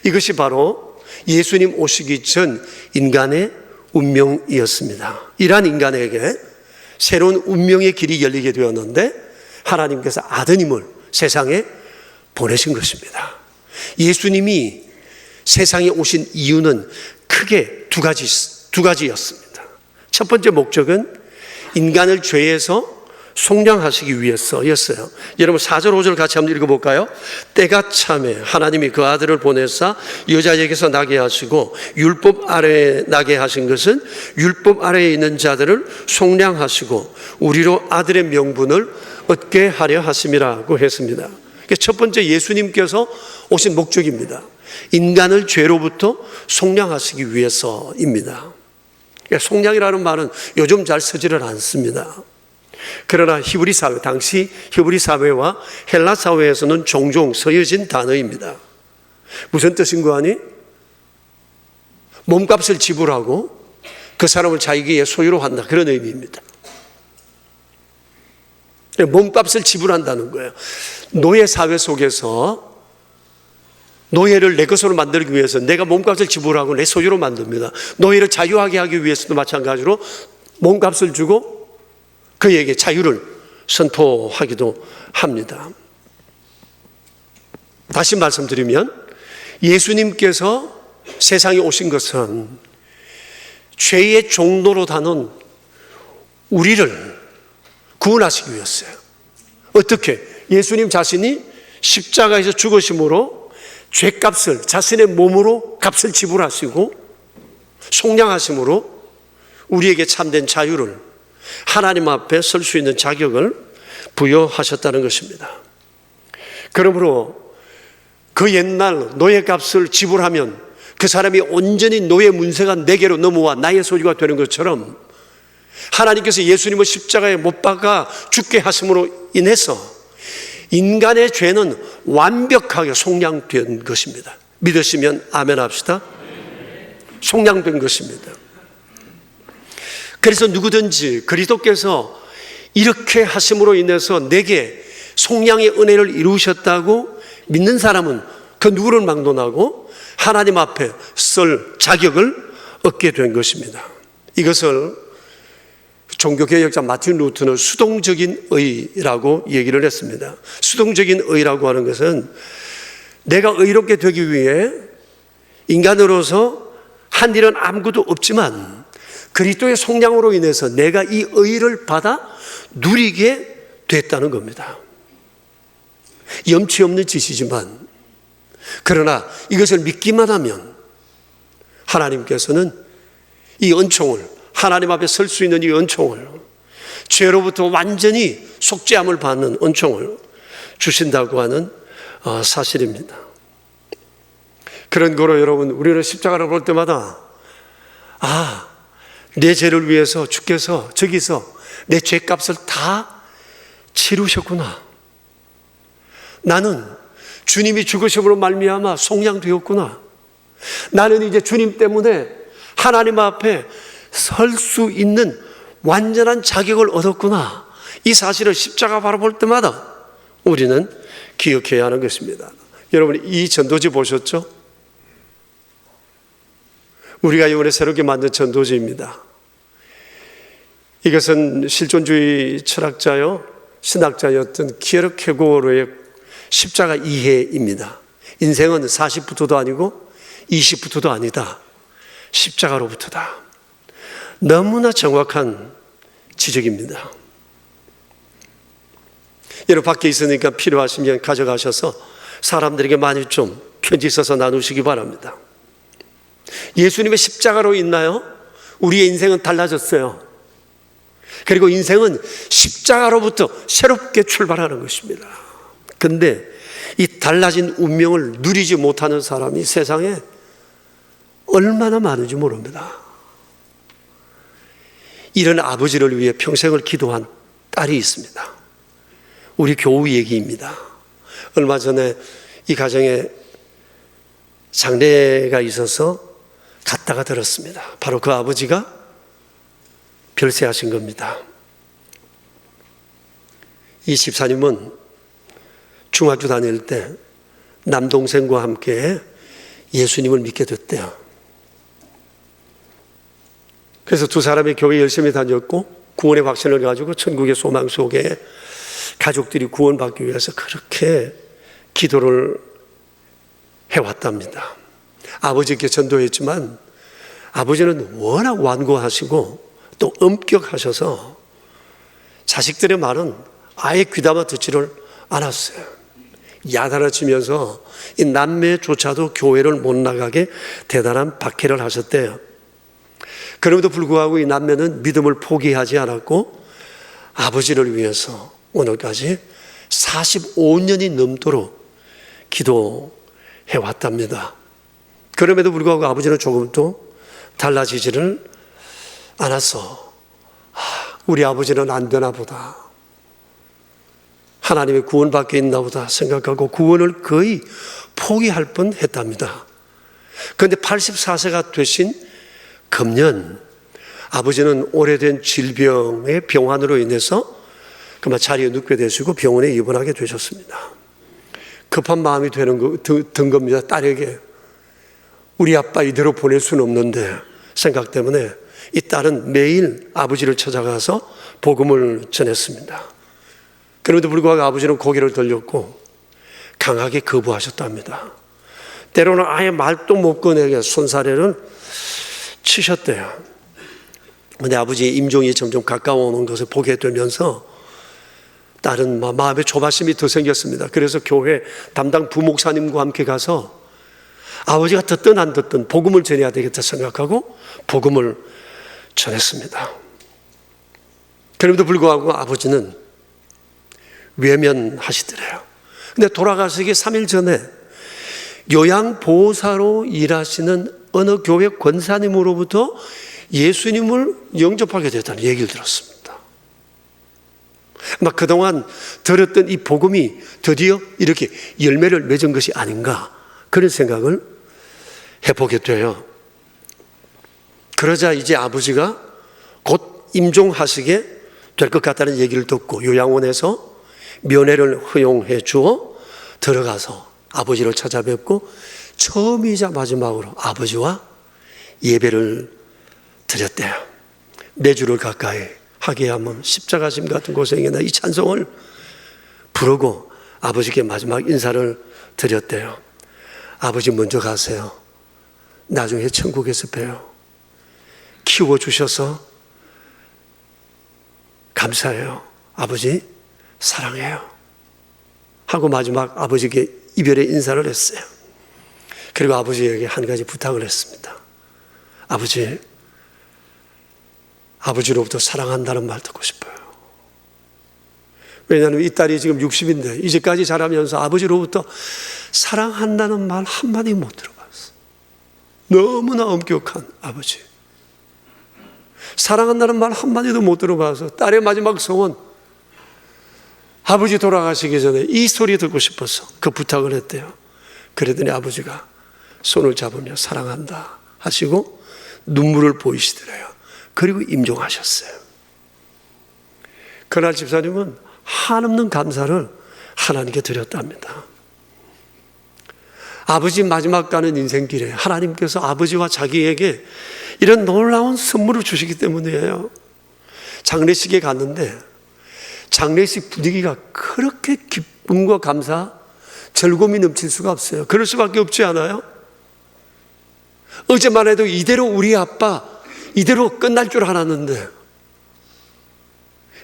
이것이 바로 예수님 오시기 전 인간의 운명이었습니다. 이러한 인간에게 새로운 운명의 길이 열리게 되었는데 하나님께서 아드님을 세상에 보내신 것입니다. 예수님이 세상에 오신 이유는 크게 두 가지였습니다. 첫 번째 목적은 인간을 죄에서 속량하시기 위해서였어요. 여러분 4절 5절 같이 한번 읽어볼까요? 때가 참에 하나님이 그 아들을 보내사 여자에게서 나게 하시고 율법 아래에 나게 하신 것은 율법 아래에 있는 자들을 속량하시고 우리로 아들의 명분을 얻게 하려 하심이라고 했습니다. 첫 번째 예수님께서 오신 목적입니다. 인간을 죄로부터 속량하시기 위해서입니다. 속량이라는 말은 요즘 잘 쓰지를 않습니다. 그러나 히브리 사회, 당시 히브리 사회와 헬라 사회에서는 종종 쓰여진 단어입니다. 무슨 뜻인 거 아니? 몸값을 지불하고 그 사람을 자기의 소유로 한다, 그런 의미입니다. 몸값을 지불한다는 거예요. 노예 사회 속에서 노예를 내 것으로 만들기 위해서 내가 몸값을 지불하고 내 소유로 만듭니다. 노예를 자유하게 하기 위해서도 마찬가지로 몸값을 주고 그에게 자유를 선포하기도 합니다. 다시 말씀드리면 예수님께서 세상에 오신 것은 죄의 종로로 다는 우리를 구원하시기 위해서요. 어떻게? 예수님 자신이 십자가에서 죽으심으로 죄값을 자신의 몸으로 값을 지불하시고 속량하심으로 우리에게 참된 자유를, 하나님 앞에 설 수 있는 자격을 부여하셨다는 것입니다. 그러므로 그 옛날 노예값을 지불하면 그 사람이 온전히 노예 문세가 내게로 넘어와 나의 소유가 되는 것처럼 하나님께서 예수님을 십자가에 못 박아 죽게 하심으로 인해서 인간의 죄는 완벽하게 속량된 것입니다. 믿으시면 아멘 합시다. 속량된 것입니다. 그래서 누구든지 그리스도께서 이렇게 하심으로 인해서 내게 속량의 은혜를 이루셨다고 믿는 사람은 그 누구를 막론하고 하나님 앞에 설 자격을 얻게 된 것입니다. 이것을 종교개혁자 마틴 루터는 수동적인 의라고 얘기를 했습니다. 수동적인 의라고 하는 것은 내가 의롭게 되기 위해 인간으로서 한 일은 아무것도 없지만 그리스도의 속량으로 인해서 내가 이 의를 받아 누리게 됐다는 겁니다. 염치 없는 짓이지만 그러나 이것을 믿기만 하면 하나님께서는 이 은총을, 하나님 앞에 설 수 있는 이 은총을, 죄로부터 완전히 속죄함을 받는 은총을 주신다고 하는 사실입니다. 그런 거로 여러분, 우리는 십자가를 볼 때마다 내 죄를 위해서 주께서 저기서 내 죄값을 다 치르셨구나. 나는 주님이 죽으심으로 말미암아 속량되었구나. 나는 이제 주님 때문에 하나님 앞에 설 수 있는 완전한 자격을 얻었구나. 이 사실을 십자가 바라볼 때마다 우리는 기억해야 하는 것입니다. 여러분, 이 전도지 보셨죠? 우리가 이번에 새롭게 만든 전도지입니다. 이것은 실존주의 철학자요 신학자였던 키에르케고르의 십자가 이해입니다. 인생은 40부터도 아니고 20부터도 아니다. 십자가로부터다. 너무나 정확한 지적입니다. 여러분 밖에 있으니까 필요하시면 가져가셔서 사람들에게 많이 좀 편지 써서 나누시기 바랍니다. 예수님의 십자가로 있나요? 우리의 인생은 달라졌어요. 그리고 인생은 십자가로부터 새롭게 출발하는 것입니다. 근데 이 달라진 운명을 누리지 못하는 사람이 세상에 얼마나 많은지 모릅니다. 이런 아버지를 위해 평생을 기도한 딸이 있습니다. 우리 교우 얘기입니다. 얼마 전에 이 가정에 장례가 있어서 갔다가 들었습니다. 바로 그 아버지가 별세하신 겁니다. 이 집사님은 중학교 다닐 때 남동생과 함께 예수님을 믿게 됐대요. 그래서 두 사람이 교회 열심히 다녔고 구원의 확신을 가지고 천국의 소망 속에 가족들이 구원받기 위해서 그렇게 기도를 해왔답니다. 아버지께 전도했지만 아버지는 워낙 완고하시고 또 엄격하셔서 자식들의 말은 아예 귀담아 듣지를 않았어요. 야단을 치면서 이 남매조차도 교회를 못 나가게 대단한 박해를 하셨대요. 그럼에도 불구하고 이 남매는 믿음을 포기하지 않았고 아버지를 위해서 오늘까지 45년이 넘도록 기도해 왔답니다. 그럼에도 불구하고 아버지는 조금도 달라지지를 않았어. 우리 아버지는 안 되나 보다. 하나님의 구원 밖에 있나 보다 생각하고 구원을 거의 포기할 뻔 했답니다. 그런데 84세가 되신 금년 아버지는 오래된 질병의 병환으로 인해서 그만 자리에 눕게 되시고 병원에 입원하게 되셨습니다. 급한 마음이 든 겁니다. 딸에게 우리 아빠 이대로 보낼 수는 없는데 생각 때문에 이 딸은 매일 아버지를 찾아가서 복음을 전했습니다. 그럼에도 불구하고 아버지는 고개를 돌렸고 강하게 거부하셨답니다. 때로는 아예 말도 못 꺼내게 손사래를 치셨대요. 그런데 아버지의 임종이 점점 가까워오는 것을 보게 되면서 딸은 마음에 조바심이 더 생겼습니다. 그래서 교회 담당 부목사님과 함께 가서 아버지가 듣든 안 듣든 복음을 전해야 되겠다 생각하고 복음을 전했습니다. 그럼에도 불구하고 아버지는 외면하시더래요. 근데 돌아가시기 3일 전에 요양보호사로 일하시는 어느 교회 권사님으로부터 예수님을 영접하게 됐다는 얘기를 들었습니다. 막 그동안 들었던 이 복음이 드디어 이렇게 열매를 맺은 것이 아닌가 그런 생각을 해보게 돼요. 그러자 이제 아버지가 곧 임종하시게 될 것 같다는 얘기를 듣고 요양원에서 면회를 허용해 주어 들어가서 아버지를 찾아뵙고 처음이자 마지막으로 아버지와 예배를 드렸대요. 내 주를 가까이 하게 하면 십자가심 같은 고생이나 이 찬송을 부르고 아버지께 마지막 인사를 드렸대요. 아버지 먼저 가세요. 나중에 천국에서 봬요. 키워주셔서 감사해요. 아버지 사랑해요. 하고 마지막 아버지께 이별의 인사를 했어요. 그리고 아버지에게 한 가지 부탁을 했습니다. 아버지로부터 사랑한다는 말 듣고 싶어요. 왜냐하면 이 딸이 지금 60인데 이제까지 자라면서 아버지로부터 사랑한다는 말 한마디 못 들어봤어. 너무나 엄격한 아버지. 사랑한다는 말 한마디도 못 들어봐서 딸의 마지막 소원, 아버지 돌아가시기 전에 이 소리 듣고 싶어서 그 부탁을 했대요. 그랬더니 아버지가 손을 잡으며 사랑한다 하시고 눈물을 보이시더래요. 그리고 임종하셨어요. 그날 집사님은 한없는 감사를 하나님께 드렸답니다. 아버지 마지막 가는 인생길에 하나님께서 아버지와 자기에게 이런 놀라운 선물을 주시기 때문이에요. 장례식에 갔는데 장례식 분위기가 그렇게 기쁨과 감사, 즐거움이 넘칠 수가 없어요. 그럴 수밖에 없지 않아요? 어제만 해도 이대로 우리 아빠 이대로 끝날 줄 알았는데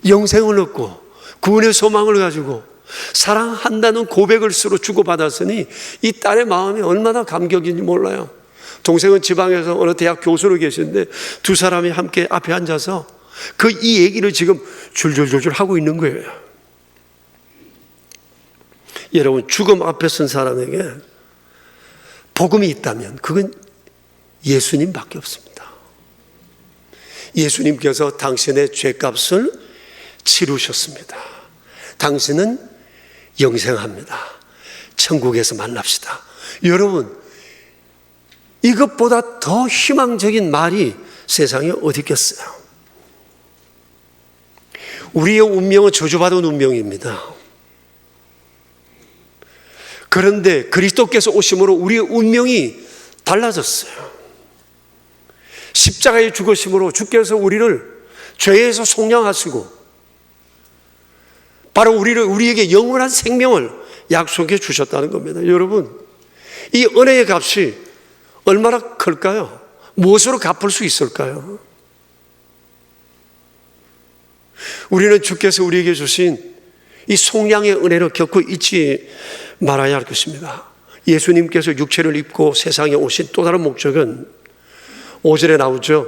영생을 얻고 구원의 소망을 가지고 사랑한다는 고백을 서로 주고받았으니 이 딸의 마음이 얼마나 감격인지 몰라요. 동생은 지방에서 어느 대학 교수로 계신데 두 사람이 함께 앞에 앉아서 이 얘기를 지금 줄줄줄줄 하고 있는 거예요. 여러분, 죽음 앞에 선 사람에게 복음이 있다면 그건 예수님밖에 없습니다. 예수님께서 당신의 죄값을 치르셨습니다. 당신은 영생합니다. 천국에서 만납시다. 여러분, 이것보다 더 희망적인 말이 세상에 어디 있겠어요? 우리의 운명은 저주받은 운명입니다. 그런데 그리스도께서 오심으로 우리의 운명이 달라졌어요. 십자가에 죽으심으로 주께서 우리를 죄에서 속량하시고 바로 우리에게 영원한 생명을 약속해 주셨다는 겁니다. 여러분, 이 은혜의 값이 얼마나 클까요? 무엇으로 갚을 수 있을까요? 우리는 주께서 우리에게 주신 이 속량의 은혜를 결코 잊지 말아야 할 것입니다. 예수님께서 육체를 입고 세상에 오신 또 다른 목적은 5절에 나오죠.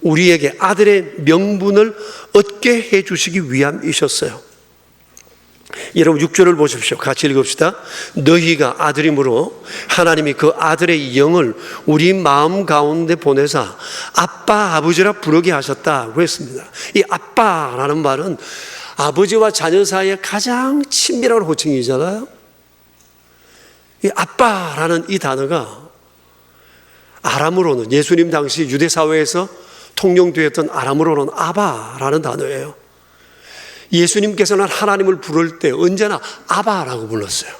우리에게 아들의 명분을 얻게 해 주시기 위함이셨어요. 여러분 6절을 보십시오. 같이 읽읍시다. 너희가 아들이므로 하나님이 그 아들의 영을 우리 마음 가운데 보내사 아빠 아버지라 부르게 하셨다고 했습니다. 이 아빠라는 말은 아버지와 자녀 사이에 가장 친밀한 호칭이잖아요. 이 아빠라는 이 단어가 아람으로는 예수님 당시 유대 사회에서 통용되었던 아람으로는 아바라는 단어예요. 예수님께서는 하나님을 부를 때 언제나 아바라고 불렀어요.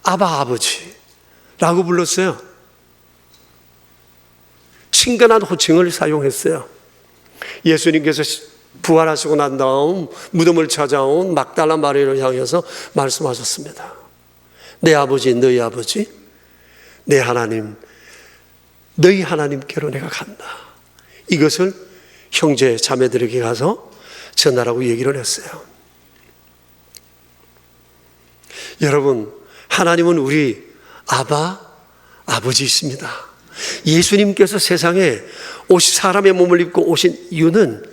아바 아버지라고 불렀어요. 친근한 호칭을 사용했어요. 예수님께서 부활하시고 난 다음 무덤을 찾아온 막달라 마리아를 향해서 말씀하셨습니다. 내 아버지, 너희 아버지, 내 하나님, 너희 하나님께로 내가 간다. 이것을 형제 자매들에게 가서 전하라고 얘기를 했어요. 여러분, 하나님은 우리 아버지이십니다. 예수님께서 세상에 사람의 몸을 입고 오신 이유는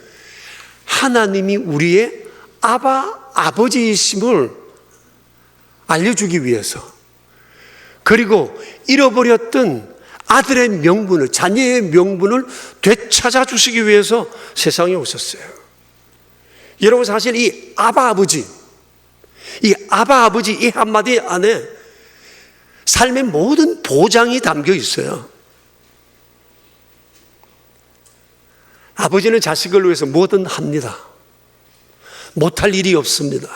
하나님이 우리의 아버지이심을 알려주기 위해서, 그리고 잃어버렸던 아들의 명분을, 자녀의 명분을 되찾아 주시기 위해서 세상에 오셨어요. 여러분, 사실 이 아버지 이 한마디 안에 삶의 모든 보장이 담겨 있어요. 아버지는 자식을 위해서 뭐든 합니다. 못할 일이 없습니다.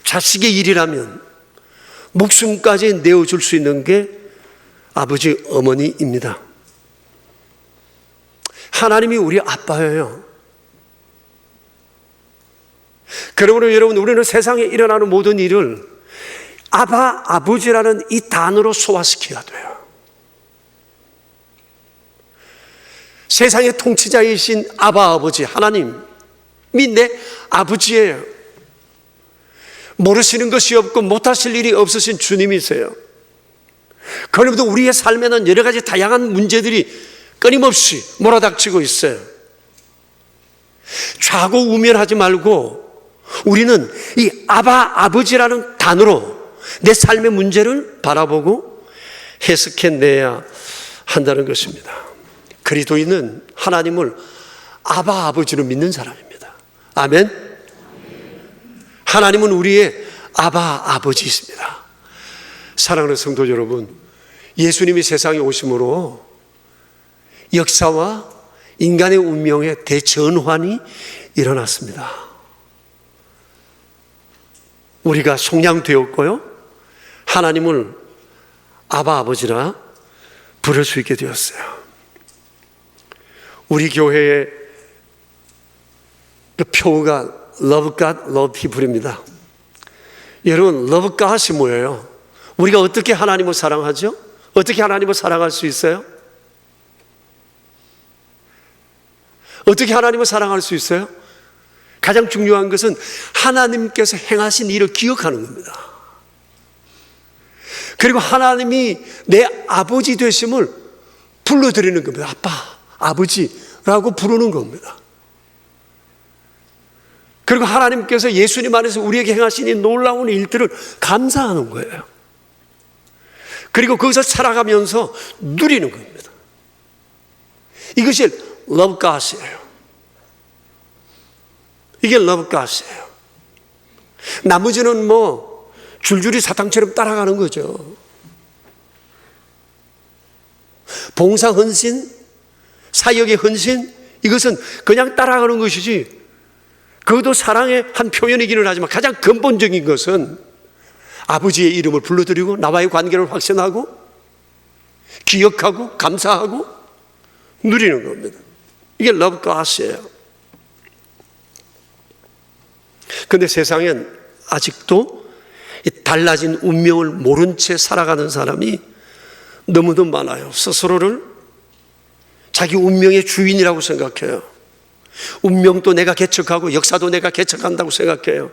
자식의 일이라면 목숨까지 내어줄 수 있는 게 아버지, 어머니입니다. 하나님이 우리 아빠예요. 그러므로 여러분, 우리는 세상에 일어나는 모든 일을 아버지라는 이 단어로 소화시켜야 돼요. 세상의 통치자이신 아버지 하나님이 내 아버지예요. 모르시는 것이 없고 못하실 일이 없으신 주님이세요. 그럼에도 우리의 삶에는 여러 가지 다양한 문제들이 끊임없이 몰아닥치고 있어요. 좌고우면하지 말고 우리는 이 아버지라는 단어로 내 삶의 문제를 바라보고 해석해내야 한다는 것입니다. 그리스도인은 하나님을 아버지로 믿는 사람입니다. 아멘. 하나님은 우리의 아버지이십니다. 사랑하는 성도 여러분, 예수님이 세상에 오심으로 역사와 인간의 운명의 대전환이 일어났습니다. 우리가 속량되었고요, 하나님을 아버지라 부를 수 있게 되었어요. 우리 교회의 그 표어가 Love God, Love People입니다. 여러분, Love God이 뭐예요? 우리가 어떻게 하나님을 사랑하죠? 어떻게 하나님을 사랑할 수 있어요? 어떻게 하나님을 사랑할 수 있어요? 가장 중요한 것은 하나님께서 행하신 일을 기억하는 겁니다. 그리고 하나님이 내 아버지 되심을 불러드리는 겁니다. 아빠, 아버지라고 부르는 겁니다. 그리고 하나님께서 예수님 안에서 우리에게 행하신 이 놀라운 일들을 감사하는 거예요. 그리고 거기서 살아가면서 누리는 겁니다. 이것이 Love God이에요. 이게 Love God이에요. 나머지는 뭐 줄줄이 사탕처럼 따라가는 거죠. 봉사 헌신, 사역의 헌신, 이것은 그냥 따라가는 것이지, 그것도 사랑의 한 표현이기는 하지만 가장 근본적인 것은 아버지의 이름을 불러드리고 나와의 관계를 확신하고 기억하고 감사하고 누리는 겁니다. 이게 Love God이에요. 그런데 세상엔 아직도 달라진 운명을 모른 채 살아가는 사람이 너무도 많아요. 스스로를 자기 운명의 주인이라고 생각해요. 운명도 내가 개척하고 역사도 내가 개척한다고 생각해요.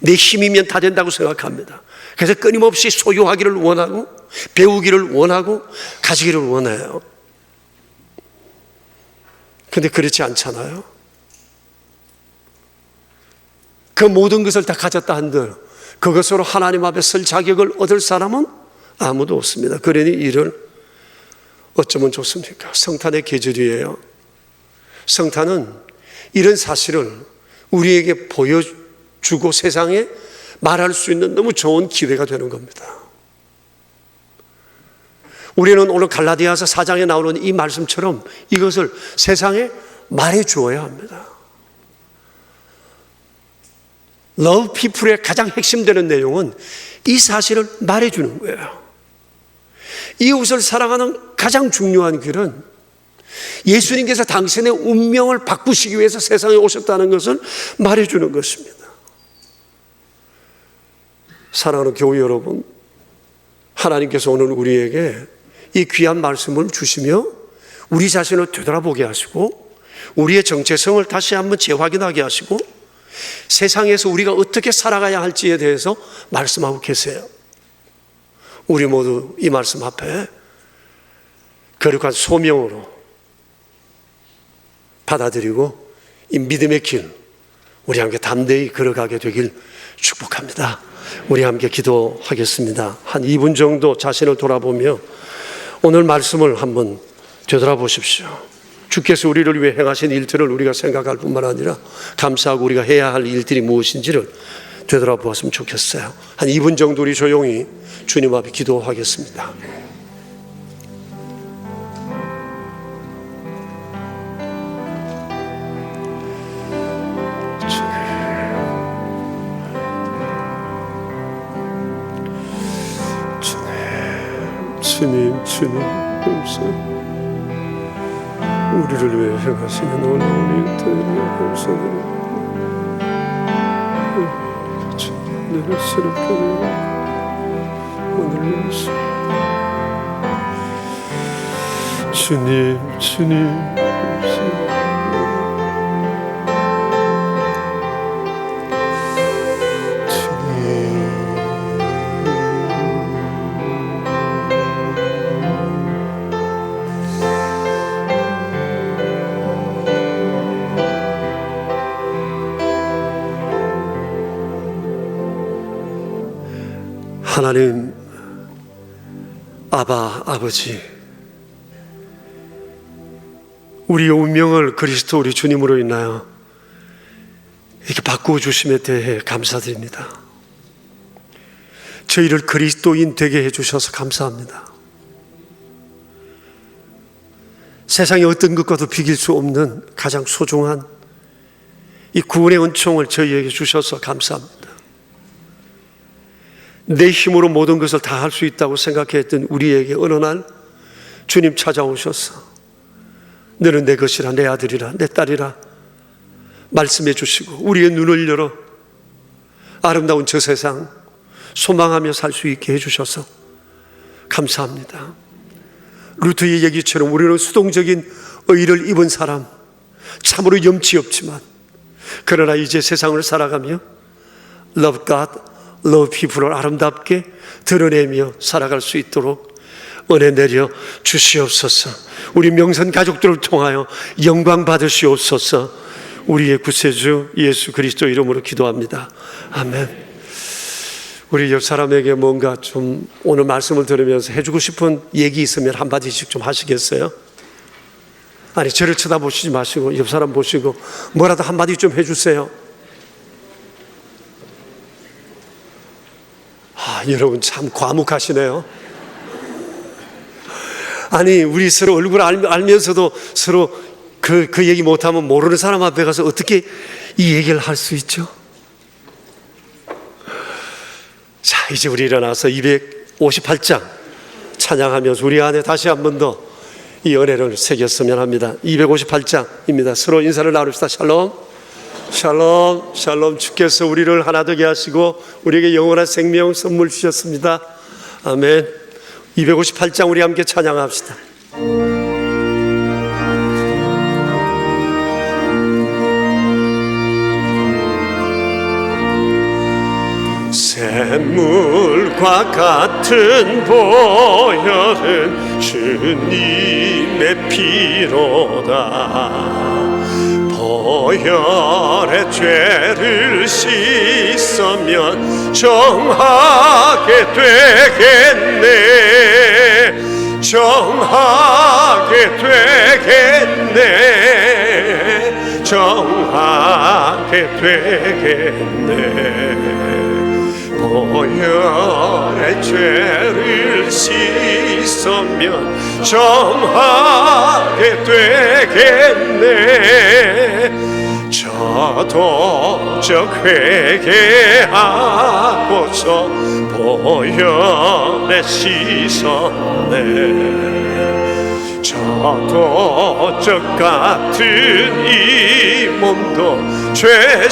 내 힘이면 다 된다고 생각합니다. 그래서 끊임없이 소유하기를 원하고 배우기를 원하고 가지기를 원해요. 그런데 그렇지 않잖아요. 그 모든 것을 다 가졌다 한들 그것으로 하나님 앞에 설 자격을 얻을 사람은 아무도 없습니다. 그러니 이를 어쩌면 좋습니까? 성탄의 계절이에요. 성탄은 이런 사실을 우리에게 보여주고 세상에 말할 수 있는 너무 좋은 기회가 되는 겁니다. 우리는 오늘 갈라디아서 4장에 나오는 이 말씀처럼 이것을 세상에 말해 주어야 합니다. Love People의 가장 핵심되는 내용은 이 사실을 말해 주는 거예요. 이웃을 사랑하는 가장 중요한 길은 예수님께서 당신의 운명을 바꾸시기 위해서 세상에 오셨다는 것을 말해 주는 것입니다. 사랑하는 교회 여러분, 하나님께서 오늘 우리에게 이 귀한 말씀을 주시며 우리 자신을 되돌아보게 하시고 우리의 정체성을 다시 한번 재확인하게 하시고 세상에서 우리가 어떻게 살아가야 할지에 대해서 말씀하고 계세요. 우리 모두 이 말씀 앞에 거룩한 소명으로 받아들이고 이 믿음의 길 우리 함께 담대히 걸어가게 되길 축복합니다. 우리 함께 기도하겠습니다. 한 2분 정도 자신을 돌아보며 오늘 말씀을 한번 되돌아보십시오. 주께서 우리를 위해 행하신 일들을 우리가 생각할 뿐만 아니라 감사하고 우리가 해야 할 일들이 무엇인지를 되돌아보았으면 좋겠어요. 한 2분 정도 우리 조용히 주님 앞에 기도하겠습니다. 주님 감사합니다. 우리를 위해 행하시는 놀라운 일들을 감사드립니다. 내가 새롭게 오늘 예수 주님 감사합니다. 하나님 아버지, 우리의 운명을 그리스도 우리 주님으로 인하여 이렇게 바꾸어 주심에 대해 감사드립니다. 저희를 그리스도인 되게 해주셔서 감사합니다. 세상의 어떤 것과도 비길 수 없는 가장 소중한 이 구원의 은총을 저희에게 주셔서 감사합니다. 내 힘으로 모든 것을 다 할 수 있다고 생각했던 우리에게 어느 날 주님 찾아오셔서 너는 내 것이라, 내 아들이라, 내 딸이라 말씀해 주시고 우리의 눈을 열어 아름다운 저 세상 소망하며 살 수 있게 해주셔서 감사합니다. 루트의 얘기처럼 우리는 수동적인 의를 입은 사람, 참으로 염치 없지만 그러나 이제 세상을 살아가며 Love God, Love People을 아름답게 드러내며 살아갈 수 있도록 은혜 내려 주시옵소서. 우리 명선 가족들을 통하여 영광 받으시옵소서. 우리의 구세주 예수 그리스도 이름으로 기도합니다. 아멘. 우리 옆 사람에게 뭔가 좀 오늘 말씀을 들으면서 해주고 싶은 얘기 있으면 한마디씩 좀 하시겠어요? 아니, 저를 쳐다보시지 마시고 옆 사람 보시고 뭐라도 한마디 좀 해주세요. 여러분 참 과묵하시네요. 아니, 우리 서로 얼굴 알면서도 서로 그 얘기 못하면 모르는 사람 앞에 가서 어떻게 이 얘기를 할 수 있죠? 자, 이제 우리 일어나서 258장 찬양하면서 우리 안에 다시 한 번 더 이 은혜를 새겼으면 합니다. 258장입니다. 서로 인사를 나눕시다. 샬롬, 샬롬, 샬롬. 주께서 우리를 하나 되게 하시고 우리에게 영원한 생명 선물 주셨습니다. 아멘. 258장 우리 함께 찬양합시다. 샘물과 같은 보혈은 주님의 피로다. 보혈의 죄를 씻으면 정하게 되겠네. 정하게 되겠네. 정하게 되겠네. 보혈의 죄를 씻으면 정하게 되겠네. 저도적 회개하고서 보혈에 씻었네. 저도적 같은 이 몸도 죄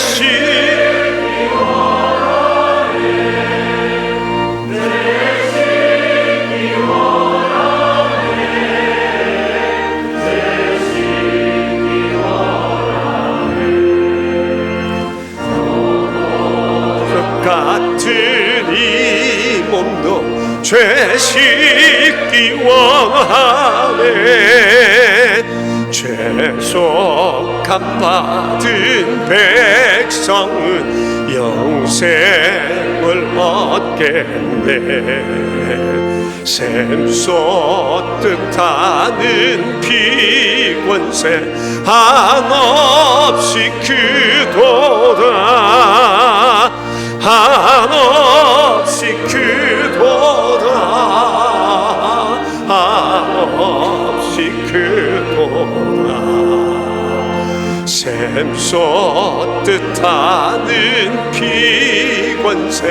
같은 이 몸도 죄 씻기 원하네. 죄속함 받은 백성은 영생을 얻겠네. 샘솟듯 하는 피권세 한없이 크도다. 한없이 크도다. 한없이 크도다. 샘솟듯 하는 피권세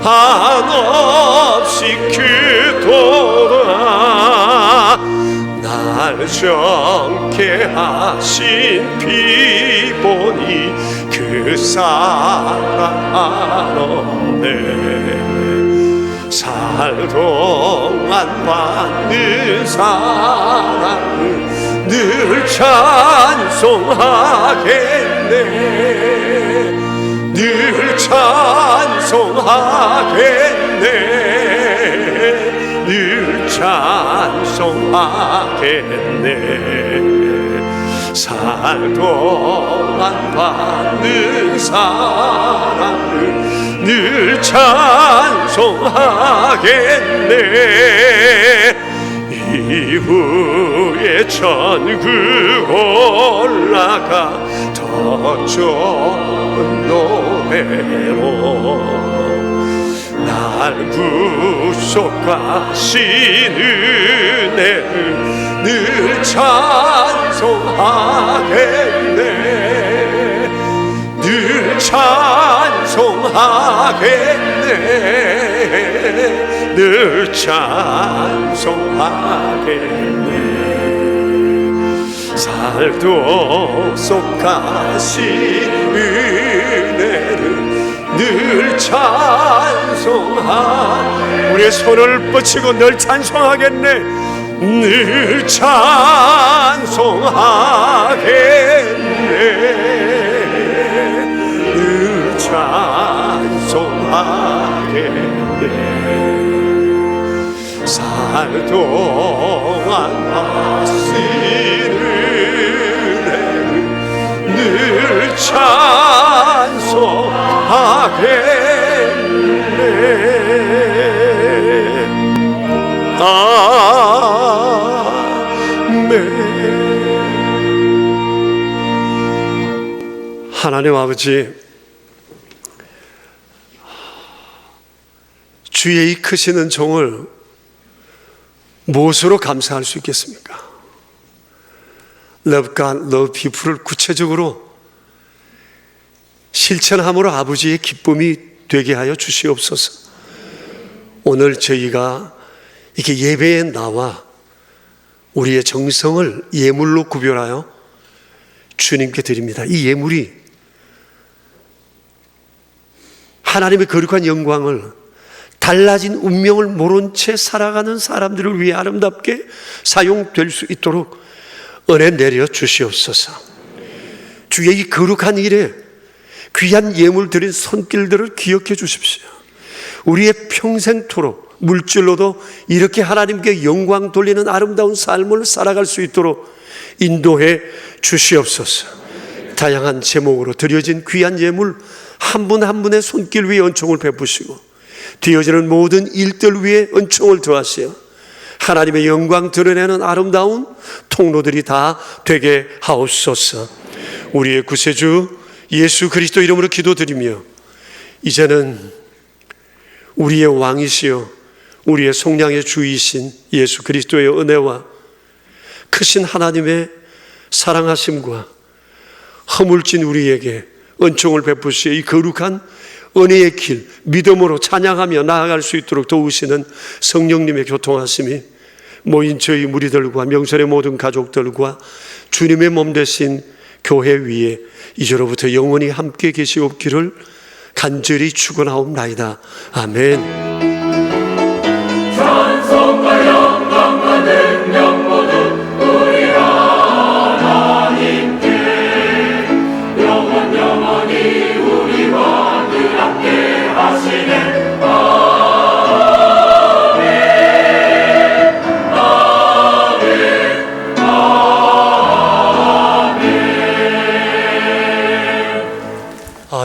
한없이 크도다. 날 정케 하신 피보니 그 사랑 안없네. 살동안 받는 사랑은 늘 찬송하겠네. 늘 찬송하겠네. 늘 찬송하겠네. 살동안 받는 사랑을 늘 찬송하겠네. 이후에 천국 올라가 더 좋은 노래로 날 구속하신 은혜를 늘 찬송하겠네. 늘 찬송하겠네. 늘 찬송하겠네. 살도 속하신 은혜를 늘 찬송하. 우리의 손을 뻗치고 늘 찬송하겠네. 늘 찬송하겠네. 늘 찬송하겠네. 살 동안 하시는 늘 찬송하겠네. 아멘. 하나님 아버지, 주의 이 크시는 종을 무엇으로 감사할 수 있겠습니까? Love God, Love People을 구체적으로 실천함으로 아버지의 기쁨이 되게 하여 주시옵소서. 오늘 저희가 이렇게 예배에 나와 우리의 정성을 예물로 구별하여 주님께 드립니다. 이 예물이 하나님의 거룩한 영광을 달라진 운명을 모른 채 살아가는 사람들을 위해 아름답게 사용될 수 있도록 은혜 내려 주시옵소서. 주의 이 거룩한 일에 귀한 예물 드린 손길들을 기억해 주십시오. 우리의 평생토록 물질로도 이렇게 하나님께 영광 돌리는 아름다운 삶을 살아갈 수 있도록 인도해 주시옵소서. 다양한 제목으로 드려진 귀한 예물 한 분 한 분의 손길 위에 은총을 베푸시고 되어지는 모든 일들 위에 은총을 더하시어 하나님의 영광 드러내는 아름다운 통로들이 다 되게 하옵소서. 우리의 구세주 예수 그리스도 이름으로 기도드리며 이제는 우리의 왕이시여 우리의 속량의 주이신 예수 그리스도의 은혜와 크신 하나님의 사랑하심과 허물진 우리에게 은총을 베푸시어 이 거룩한 은혜의 길 믿음으로 찬양하며 나아갈 수 있도록 도우시는 성령님의 교통하심이 모인 저희 무리들과 명설의 모든 가족들과 주님의 몸 되신 교회 위에 이제로부터 영원히 함께 계시옵기를 간절히 축원하옵나이다. 아멘. 찬송과 영광과 능력 모두 우리 하나님께 영원히 우리와 늘 함께 하시네.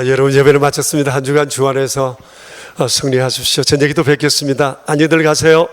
여러분 예배를 마쳤습니다. 한 주간 주 안에서 승리하십시오. 저녁에도 뵙겠습니다. 안녕들 가세요.